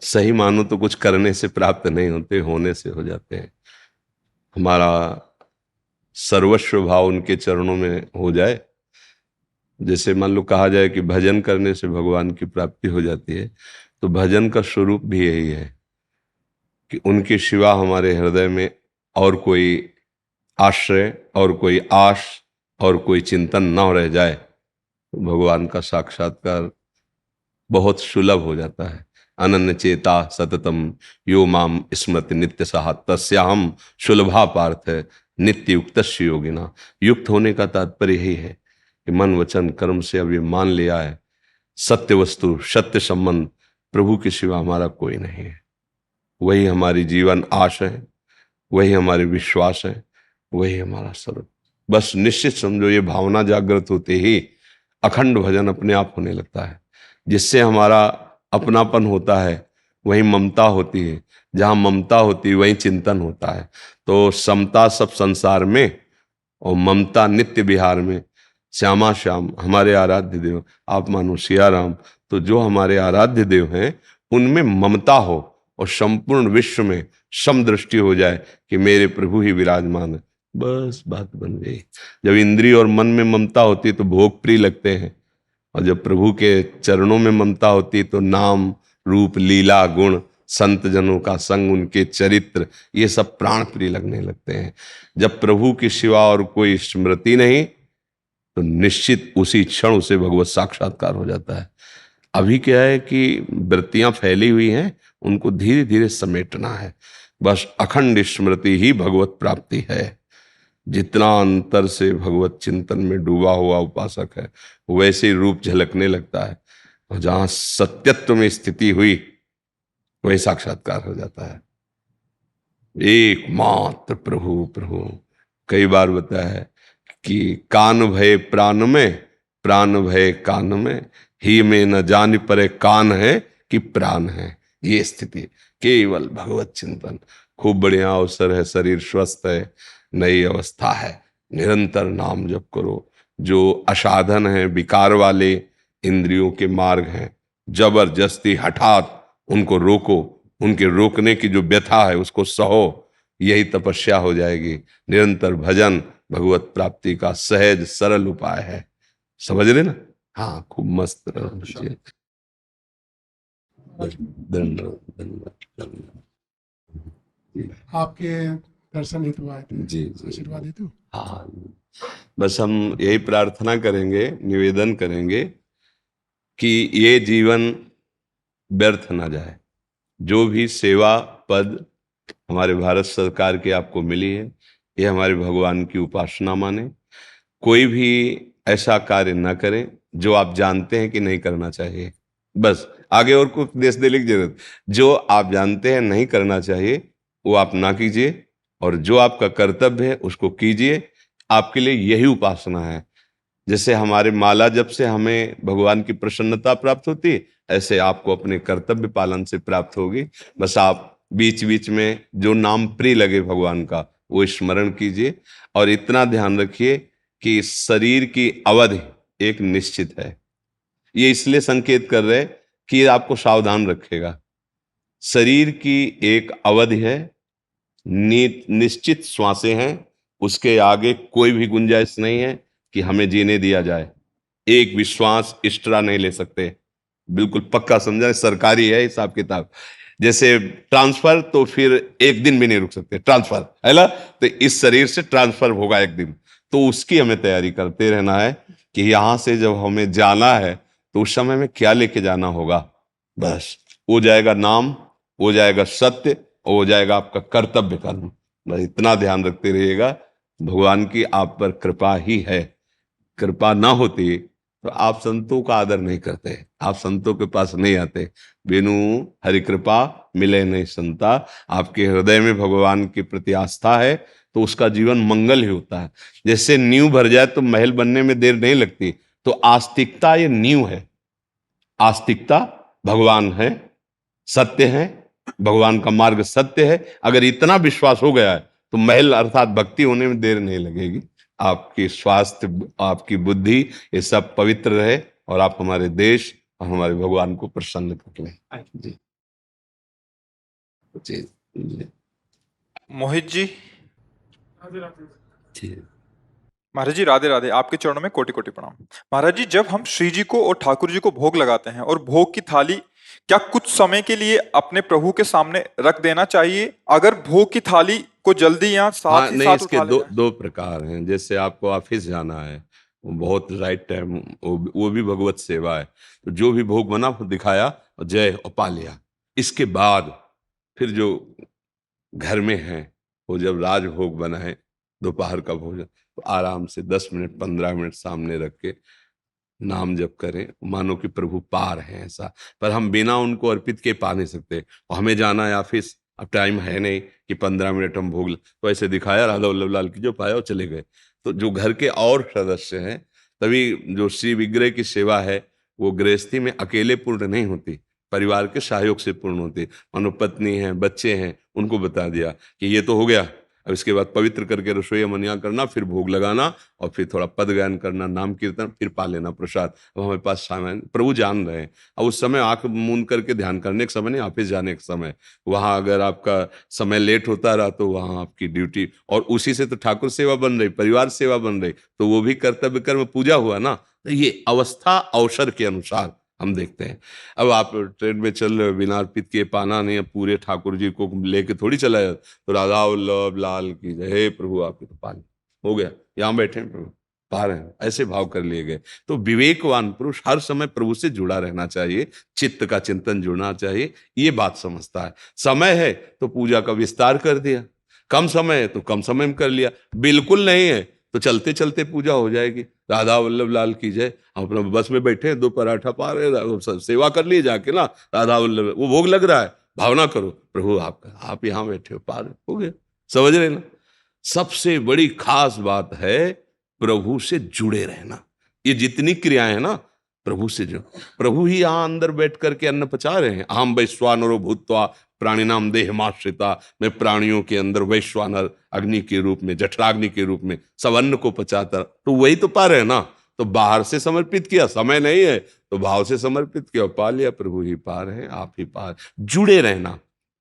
सही मानो तो कुछ करने से प्राप्त नहीं होते, होने से हो जाते हैं। हमारा सर्वस्व भाव उनके चरणों में हो जाए। जैसे मान लो कहा जाए कि भजन करने से भगवान की प्राप्ति हो जाती है, तो भजन का स्वरूप भी यही है कि उनके सिवा हमारे हृदय में और कोई आश्रय और कोई आश और कोई चिंतन न रह जाए, तो भगवान का साक्षात्कार बहुत सुलभ हो जाता है। अनन्य चेता सततम यो माम स्मृति नित्य सहा तस्याहम सुलभा पार्थ नित्य युक्तस्य योगिना। युक्त होने का तात्पर्य यही है कि मन वचन कर्म से अब ये मान लिया है, सत्य वस्तु सत्य संबंध प्रभु के सिवा हमारा कोई नहीं है। वही हमारी जीवन आश है, वही हमारे विश्वास है, वही हमारा सर्व। बस निश्चित समझो, ये भावना जागृत होते ही अखंड भजन अपने आप होने लगता है, जिससे हमारा अपनापन होता है, वहीं ममता होती है, जहां ममता होती है वहीं चिंतन होता है। तो समता सब संसार में और ममता नित्य विहार में। श्यामा श्याम हमारे आराध्य देव, आप मानो सिया राम। तो जो हमारे आराध्य देव हैं उनमें ममता हो और संपूर्ण विश्व में समदृष्टि हो जाए कि मेरे प्रभु ही विराजमान है, बस बात बन गई। जब इंद्रिय और मन में ममता होती है तो भोग प्रिय लगते हैं, और जब प्रभु के चरणों में ममता होती है तो नाम रूप लीला गुण संत जनों का संग उनके चरित्र ये सब प्राण प्रिय लगने लगते हैं। जब प्रभु की सिवा और कोई स्मृति नहीं तो निश्चित उसी क्षण उसे भगवत साक्षात्कार हो जाता है। अभी क्या है कि वृत्तियां फैली हुई हैं, उनको धीरे धीरे समेटना है। बस अखंड स्मृति ही भगवत प्राप्ति है। जितना अंतर से भगवत चिंतन में डूबा हुआ उपासक है वैसे ही रूप झलकने लगता है, और जहां सत्यत्व में स्थिति हुई वही साक्षात्कार हो जाता है। एकमात्र प्रभु प्रभु। कई बार बताया है कि कान भय प्राण में, प्राण भय कान में, ही में न जान परे कान है कि प्राण है। ये स्थिति केवल भगवत चिंतन। खूब बढ़िया अवसर है, शरीर स्वस्थ है, नई अवस्था है, निरंतर नाम जप करो। जो असाधन है, विकार वाले इंद्रियों के मार्ग हैं, जबरदस्ती हठात उनको रोको, उनके रोकने की जो व्यथा है उसको सहो, यही तपस्या हो जाएगी। निरंतर भजन भगवत प्राप्ति का सहज सरल उपाय है। समझ रहे ना? हाँ, खूब मस्त रहो। आपके दर्शन हेतु आए थे, जी जी, आशीर्वाद हेतु। हाँ, बस हम यही प्रार्थना करेंगे, निवेदन करेंगे कि ये जीवन व्यर्थ ना जाए। जो भी सेवा पद हमारे भारत सरकार की आपको मिली है, ये हमारे भगवान की उपासना माने। कोई भी ऐसा कार्य ना करें जो आप जानते हैं कि नहीं करना चाहिए। बस आगे और कुछ देश देने की जरूरत। जो आप जानते हैं नहीं करना चाहिए वो आप ना कीजिए, और जो आपका कर्तव्य है उसको कीजिए। आपके लिए यही उपासना है। जैसे हमारे माला जप से हमें भगवान की प्रसन्नता प्राप्त होती, ऐसे आपको अपने कर्तव्य पालन से प्राप्त होगी। बस आप बीच बीच में जो नाम प्रिय लगे भगवान का वो स्मरण कीजिए, और इतना ध्यान रखिए कि शरीर की अवधि एक निश्चित है। ये इसलिए संकेत कर रहे कि ये आपको सावधान रखेगा। शरीर की एक अवधि है, निश्चित श्वासें हैं, उसके आगे कोई भी गुंजाइश नहीं है कि हमें जीने दिया जाए। एक भी श्वास एक्स्ट्रा नहीं ले सकते, बिल्कुल पक्का समझा, सरकारी है हिसाब किताब। जैसे ट्रांसफर, तो फिर एक दिन भी नहीं रुक सकते, ट्रांसफर है ना, तो इस शरीर से ट्रांसफर होगा एक दिन, तो उसकी हमें तैयारी करते रहना है कि यहां से जब हमें जाना है तो उस समय में क्या लेके जाना होगा। बस हो जाएगा नाम, हो जाएगा सत्य, हो जाएगा आपका कर्तव्य कर्म। बस इतना ध्यान रखते रहिएगा। भगवान की आप पर कृपा ही है। कृपा ना होती तो आप संतों का आदर नहीं करते, आप संतों के पास नहीं आते। बिनु हरि कृपा मिले नहीं संता। आपके हृदय में भगवान के प्रति आस्था है तो उसका जीवन मंगल ही होता है। जैसे नींव भर जाए तो महल बनने में देर नहीं लगती, तो आस्तिकता ये नींव है। आस्तिकता भगवान है, सत्य है, भगवान का मार्ग सत्य है। अगर इतना विश्वास हो गया है तो महल अर्थात भक्ति होने में देर नहीं लगेगी। आपकी स्वास्थ्य, आपकी बुद्धि, ये सब पवित्र रहे और आप हमारे देश और हमारे भगवान को प्रसन्न कर लें। जी जी जी मोहित जी। जी। महाराज जी राधे राधे, आपके चरणों में कोटि कोटि प्रणाम। महाराज जी, जब हम श्री जी को और ठाकुर जी को भोग लगाते हैं और भोग की थाली क्या कुछ समय के लिए अपने प्रभु के सामने रख देना चाहिए? अगर भोग की थाली को जल्दी या हाँ, साथ ही नहीं, साथ इसके उठा दो लेना है? दो प्रकार हैं। जैसे आपको ऑफिस जाना है, वो बहुत राइट टाइम, वो भी भगवत सेवा है। तो जो भी भोग बना वो दिखाया और जय और पा लिया। इसके बाद फिर जो घर में है, वो जब राजभोग बना है, दोपहर का भोजन, तो आराम से 10 मिनट 15 मिनट सामने रख के नाम जप करें, मानो कि प्रभु पार हैं ऐसा। पर हम बिना उनको अर्पित के पा नहीं सकते। और हमें जाना है ऑफिस, अब टाइम है नहीं कि 15 मिनट हम भोग तो ऐसे दिखाया राधा वल्लभ लाल की जो पाया और चले गए। तो जो घर के और सदस्य हैं, तभी जो श्री विग्रह की सेवा है वो गृहस्थी में अकेले पूर्ण नहीं होती, परिवार के सहयोग से पूर्ण होती। मानो पत्नी है, बच्चे हैं, उनको बता दिया कि ये तो हो गया, अब इसके बाद पवित्र करके रसोई मनिया करना, फिर भोग लगाना और फिर थोड़ा पद गायन करना, नाम कीर्तन, फिर पा लेना प्रसाद। अब हमारे पास सामान प्रभु जान रहे हैं। अब उस समय आंख मूंद करके ध्यान करने का समय नहीं, ऑफिस जाने का समय। वहां अगर आपका समय लेट होता रहा तो वहां आपकी ड्यूटी, और उसी से तो ठाकुर सेवा बन रही, परिवार सेवा बन रही, तो वो भी कर्तव्य कर्म पूजा हुआ ना। तो ये अवस्था अवसर के अनुसार हम देखते हैं। अब आप ट्रेन में चल रहे हो, बिना अर्पित किए पाना नहीं, अब पूरे ठाकुर जी को लेके थोड़ी चला जाए। तो राधा वल्लभ लाल की जय, हे प्रभु आपकी तो पानी हो गया, यहाँ बैठे हैं प्रभु पा रहे हैं, ऐसे भाव कर लिए गए। तो विवेकवान पुरुष हर समय प्रभु से जुड़ा रहना चाहिए, चित्त का चिंतन जुड़ना चाहिए, ये बात समझता है। समय है तो पूजा का विस्तार कर दिया, कम समय है तो कम समय में कर लिया, बिल्कुल नहीं है तो चलते चलते पूजा हो जाएगी। राधा वल्लभ लाल की जय। हम अपना बस में बैठे, 2 पराठा पा रहे, सेवा कर लिए जाके ना, राधा वल्लभ, वो भोग लग रहा है, भावना करो प्रभु आपका, आप यहाँ बैठे हो, पा रहे हो गया। समझ रहे ना? सबसे बड़ी खास बात है प्रभु से जुड़े रहना। ये जितनी क्रियाएं हैं ना, प्रभु से जो, प्रभु ही यहाँ अंदर बैठ करके अन्न पचा रहे हैं। अहम वैश्वानरो भूत्वा प्राणिनाम देहमाश्रिता, मैं प्राणियों के अंदर वैश्वानर अग्नि के रूप में, जठराग्नि के रूप में सब अन्न को पचाता, तो वही तो पा रहे हैं ना। तो बाहर से समर्पित किया, समय नहीं है तो भाव से समर्पित किया, पा लिया। प्रभु ही पा रहे हैं, आप ही पा रहे। जुड़े रहना,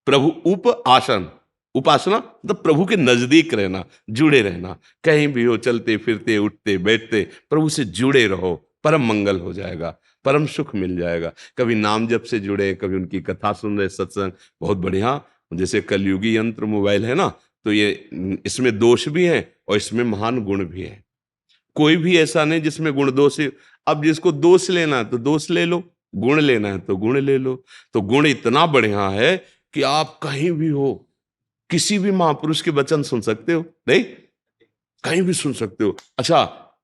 प्रभु उप आसन, उपासना मतलब प्रभु के नजदीक रहना, जुड़े रहना। कहीं भी हो, चलते फिरते उठते बैठते प्रभु से जुड़े रहो, परम मंगल हो जाएगा, परम सुख मिल जाएगा। कभी नाम जप से जुड़े, कभी उनकी कथा सुन रहे, सत्संग बहुत बढ़िया। जैसे कलयुगी यंत्र मोबाइल है ना, तो ये इसमें दोष भी है और इसमें महान गुण भी है। कोई भी ऐसा नहीं जिसमें गुण दोष है। अब जिसको दोष लेना है तो दोष ले लो, गुण लेना है तो गुण ले लो। तो गुण इतना बढ़िया है कि आप कहीं भी हो, किसी भी महापुरुष के वचन सुन सकते हो, नहीं कहीं भी सुन सकते हो। अच्छा,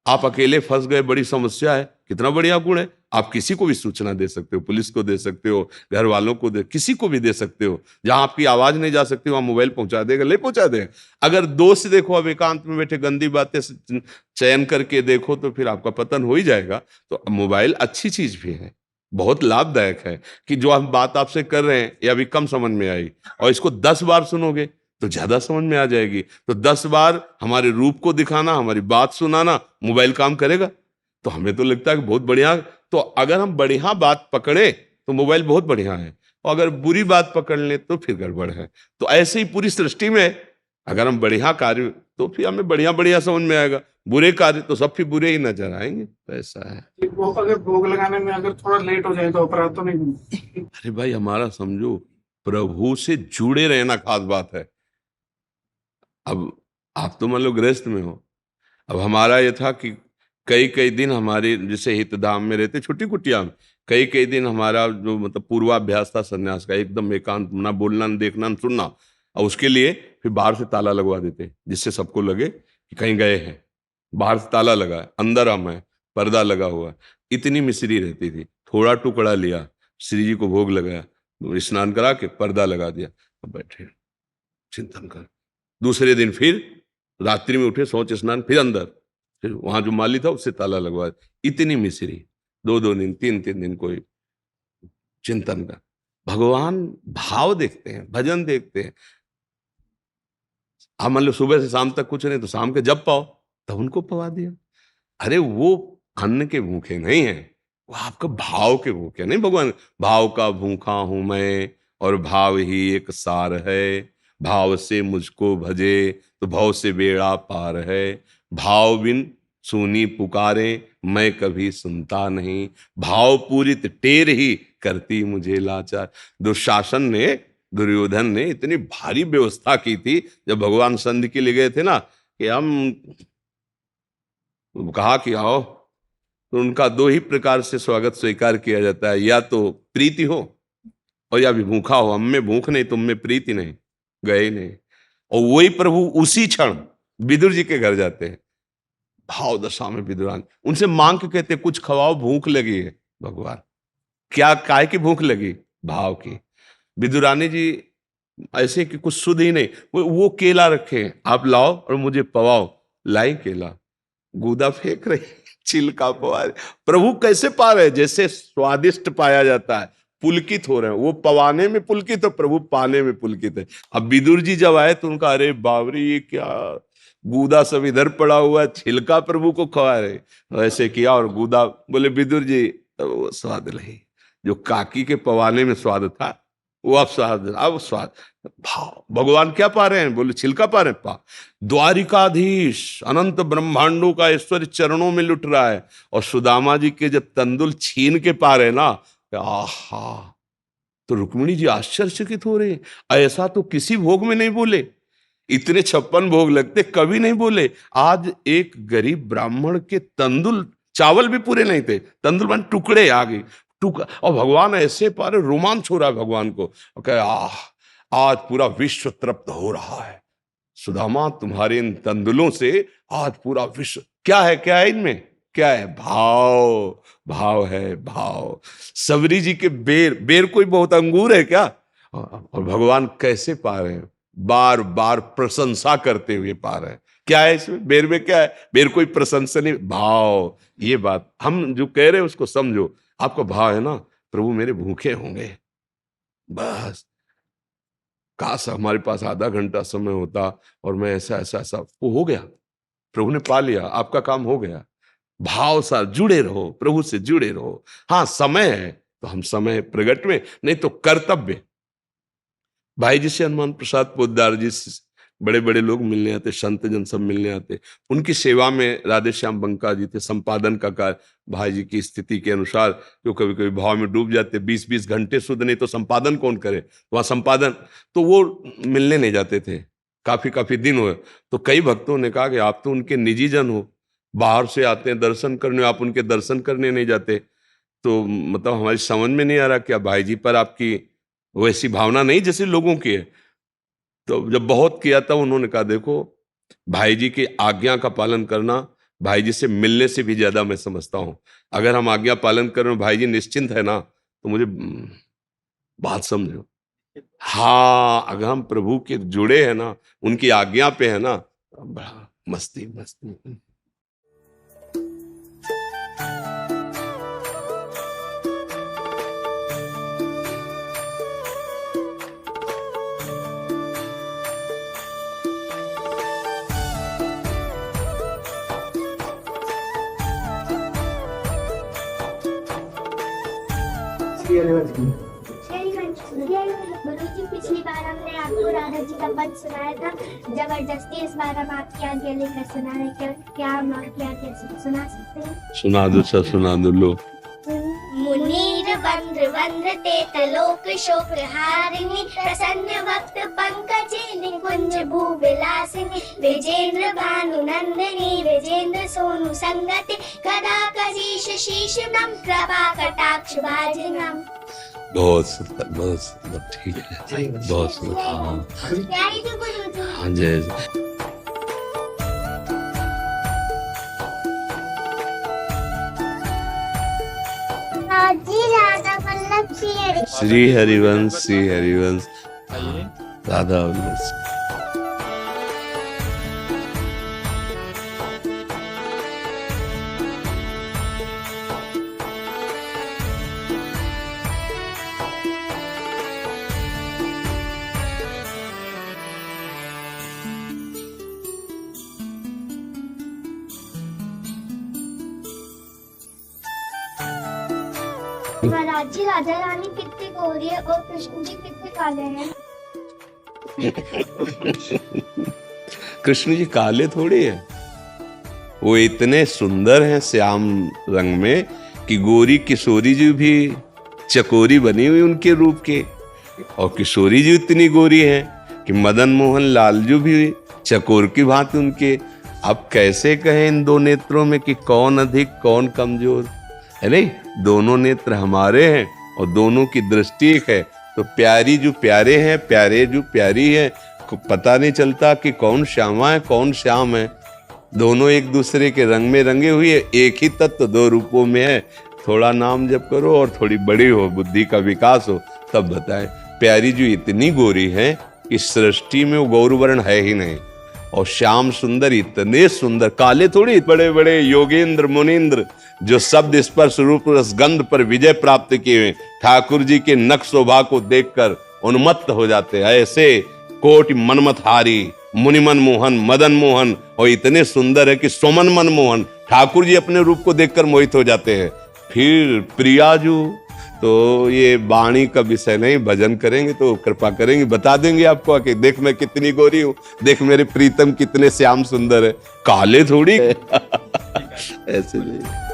आप अकेले फंस गए, बड़ी समस्या है, कितना बढ़िया गुण है, आप किसी को भी सूचना दे सकते हो, पुलिस को दे सकते हो, घर वालों को किसी को भी दे सकते हो। जहां आपकी आवाज नहीं जा सकती वहां मोबाइल पहुंचा देगा, ले पहुंचा देगा। अगर दोस्त देखो, अब एकांत में बैठे गंदी बातें चयन करके देखो तो फिर आपका पतन हो ही जाएगा। तो मोबाइल अच्छी चीज भी है, बहुत लाभदायक है कि जो हम बात आपसे कर रहे हैं ये अभी कम समझ में आई, और इसको 10 बार सुनोगे तो ज्यादा समझ में आ जाएगी। तो 10 बार हमारे रूप को दिखाना, हमारी बात सुनाना मोबाइल काम करेगा। तो हमें तो लगता है कि बहुत बढ़िया। तो अगर हम बढ़िया बात पकड़े तो मोबाइल बहुत बढ़िया है, और अगर बुरी बात पकड़ लें तो फिर गड़बड़ है। तो ऐसे ही पूरी सृष्टि में अगर हम बढ़िया कार्य तो फिर हमें बढ़िया बढ़िया समझ में आएगा, बुरे कार्य तो सब फिर बुरे ही नजर आएंगे। तो ऐसा है। वो अगर भोग लगाने में अगर थोड़ा लेट हो जाए तो अपराध तो नहीं? अरे भाई, हमारा समझो प्रभु से जुड़े रहना खास बात है। अब आप तो मान लो गृहस्थ में हो, अब हमारा ये था कि कई कई दिन हमारे जैसे हितधाम में रहते, छुट्टी कुटिया में कई कई दिन हमारा जो मतलब पूर्वाभ्यास था सन्यास का, एकदम एकांत, ना बोलना, ना देखना, ना सुनना। और उसके लिए फिर बाहर से ताला लगवा देते जिससे सबको लगे कि कहीं गए हैं। बाहर से ताला लगा है, अंदर हम है, पर्दा लगा हुआ है। इतनी मिश्री रहती थी, थोड़ा टुकड़ा लिया, श्री जी को भोग लगाया, स्नान करा के पर्दा लगा दिया, अब बैठे चिंतन कर। दूसरे दिन फिर रात्रि में उठे, शौच स्नान, फिर अंदर, फिर वहां जो माली था उससे ताला लगवा। इतनी मिश्री, 2-2 दिन, 3-3 दिन कोई चिंतन का। भगवान भाव देखते हैं, भजन देखते हैं। आप मान लो सुबह से शाम तक कुछ नहीं तो शाम के जब पाओ तब उनको पवा दिया। अरे वो अन्न के भूखे नहीं है, वो आपका भाव के भूखे नहीं। भगवान भाव का भूखा हूं मैं और भाव ही एक सार है, भाव से मुझको भजे तो भाव से बेड़ा पार है, भाव बिन सुनी पुकारे मैं कभी सुनता नहीं, भाव पूरित टेर ही करती मुझे लाचार। दुशासन ने, दुर्योधन ने इतनी भारी व्यवस्था की थी जब भगवान संधि के लिए गए थे ना, कि हम कहा कि आओ, तो उनका 2 ही प्रकार से स्वागत स्वीकार किया जाता है, या तो प्रीति हो और या भी भूखा हो। हम में भूख नहीं, तुम में प्रीति नहीं, गए नहीं। और वही प्रभु उसी क्षण विदुर जी के घर जाते हैं, भाव दशा में विदुरान उनसे मांग के कहते कुछ खवाओ, भूख लगी है। भगवान क्या, काय की भूख लगी? भाव की। विदुरानी जी ऐसे कि कुछ सुध ही नहीं, वो केला रखे, आप लाओ और मुझे पवाओ। लाई केला, गूदा फेंक रही, छिलका पवा रहे। प्रभु कैसे पा रहे? जैसे स्वादिष्ट पाया जाता है, पुलकित हो रहे हैं। वो पवाने में पुलकित है, प्रभु पाने में पुलकित है। अब विदुर जी जब आए तो उनका अरे बावरी, ये क्या गूदा सब इधर पड़ा हुआ है, छिलका प्रभु को खवा रहे। ऐसे किया और गूदा, बोले विदुर जी वो स्वाद नहीं, जो काकी के पवाने में स्वाद था वो अब स्वाद, अब स्वाद। भाव भगवान क्या पा रहे हैं? बोले छिलका पा रहे हैं। पा द्वारिकाधीश अनंत ब्रह्मांडों का ऐश्वर्य चरणों में लुट रहा है, और सुदामा जी के जब तंदुल छीन के पा रहे ना, आहा, तो रुक्मिणी जी आश्चर्यचकित हो रहे, ऐसा तो किसी भोग में नहीं बोले। इतने 56 भोग लगते, कभी नहीं बोले। आज एक गरीब ब्राह्मण के तंदुल, चावल भी पूरे नहीं थे, तंदुल बन टुकड़े आ गए, और भगवान ऐसे पारे, रोमांच हो रहा है भगवान को। कहे आज पूरा विश्व तृप्त हो रहा है सुदामा, तुम्हारे इन तंदुलों से आज पूरा विश्व। क्या है, क्या है इनमें? क्या है? भाव, भाव है, भाव। सबरी जी के बेर, बेर कोई बहुत अंगूर है क्या? और भगवान कैसे पा रहे हैं? बार बार प्रशंसा करते हुए पा रहे हैं। क्या है इसमें? बेर में क्या है? बेर कोई प्रशंसा नहीं, भाव। ये बात हम जो कह रहे हैं उसको समझो। आपका भाव है ना, प्रभु मेरे भूखे होंगे, बस काश हमारे पास आधा घंटा समय होता और मैं ऐसा ऐसा ऐसा, वो हो गया, प्रभु ने पा लिया, आपका काम हो गया। भाव सा जुड़े रहो, प्रभु से जुड़े रहो। हाँ, समय है तो हम समय प्रगट में, नहीं तो कर्तव्य। भाई जी से हनुमान प्रसाद पोद्दार जी से बड़े बड़े लोग मिलने आते, संत जन सब मिलने आते। उनकी सेवा में राधे श्याम बंका जी थे, संपादन का कार्य भाई जी की स्थिति के अनुसार, जो कभी कभी भाव में डूब जाते, 20-20 घंटे शुद्ध नहीं तो संपादन कौन करे, वहां संपादन, तो वो मिलने नहीं जाते थे। काफी काफी दिन हुए, तो कई भक्तों ने कहा कि आप तो उनके निजी जन हो, बाहर से आते हैं दर्शन करने, आप उनके दर्शन करने नहीं जाते। तो मतलब हमारी समझ में नहीं आ रहा, क्या भाई जी पर आपकी वैसी भावना नहीं जैसे लोगों की है? तो जब बहुत किया था, उन्होंने कहा देखो, भाई जी की आज्ञा का पालन करना भाई जी से मिलने से भी ज्यादा मैं समझता हूँ। अगर हम आज्ञा पालन कर रहे हो, भाई जी निश्चिंत है ना, तो मुझे बात समझो। हाँ, अगर हम प्रभु के जुड़े हैं ना, उनकी आज्ञा पे है ना, बड़ा मस्ती मस्ती। गुरुजी, पिछली बार हमने आपको राधा जी का पद सुनाया था जबरदस्ती, इस बार हम आपकी आज्ञा लेकर सुना रहे, क्या हम आपकी आज्ञा सुना सकते हैं? सुना दो सर, सुना दो। लो। मुनीर वंद्र वंद्रते तलोक शोक हारिणी, प्रसन्न भक्त पंकजे निकुंज भूविलासिनी, विजेंद्र भानु नंदिनी, विजेंद्र सोनु संगति, कदा कशीश शीश नम, कृपा कटाक्ष भाजनम। बहुत सुंदर, बहुत सुंदर, ठीक है, बहुत सुंदर। हाँ प्यारी तो गुरुजी। हाँ, जय जय। जी राधा वल्लभ श्री हरिवंश, श्री हरिवंश, राधा वल्लभ। महाराज जी, राधा रानी कितनी गोरी है और कृष्ण जी कितने काले हैं? कृष्ण जी काले थोड़ी है, वो इतने सुंदर हैं श्याम रंग में कि गोरी किशोरी जी भी चकोरी बनी हुई उनके रूप के, और किशोरी जी इतनी गोरी है कि मदन मोहन लालजू भी चकोर की भांति उनके। अब कैसे कहें इन दो नेत्रों में कि कौन अधिक कौन कमजोर है? नहीं, दोनों नेत्र हमारे हैं और दोनों की दृष्टि एक है। तो प्यारी जो प्यारे हैं, प्यारे जो प्यारी है, पता नहीं चलता कि कौन श्यामा है कौन श्याम है। दोनों एक दूसरे के रंग में रंगे हुए, एक ही तत्व दो रूपों में है। थोड़ा नाम जप करो और थोड़ी बड़ी हो, बुद्धि का विकास हो, तब बताएं। प्यारी जो इतनी गोरी है कि सृष्टि में वो गौरवर्ण है ही नहीं, और श्याम सुंदर इतने सुंदर, काले थोड़ी, बड़े बड़े योगेंद्र मुनीन्द्र जो शब्द स्पर्श रूप रसगंध पर विजय प्राप्त किए हुए ठाकुर जी के नख शोभा को देखकर उन्मत्त हो जाते हैं। ऐसे कोटि मनमतहारी मुनिमन मोहन मदन मोहन, और इतने सुंदर है कि सोमन मन मोहन, ठाकुर जी अपने रूप को देखकर मोहित हो जाते हैं। फिर प्रियाजू, तो ये वाणी का विषय नहीं, भजन करेंगे तो कृपा करेंगे, बता देंगे आपको कि देख मैं कितनी गोरी हूँ, देख मेरे प्रीतम कितने श्याम सुंदर है, काले थोड़ी ऐसे नहीं।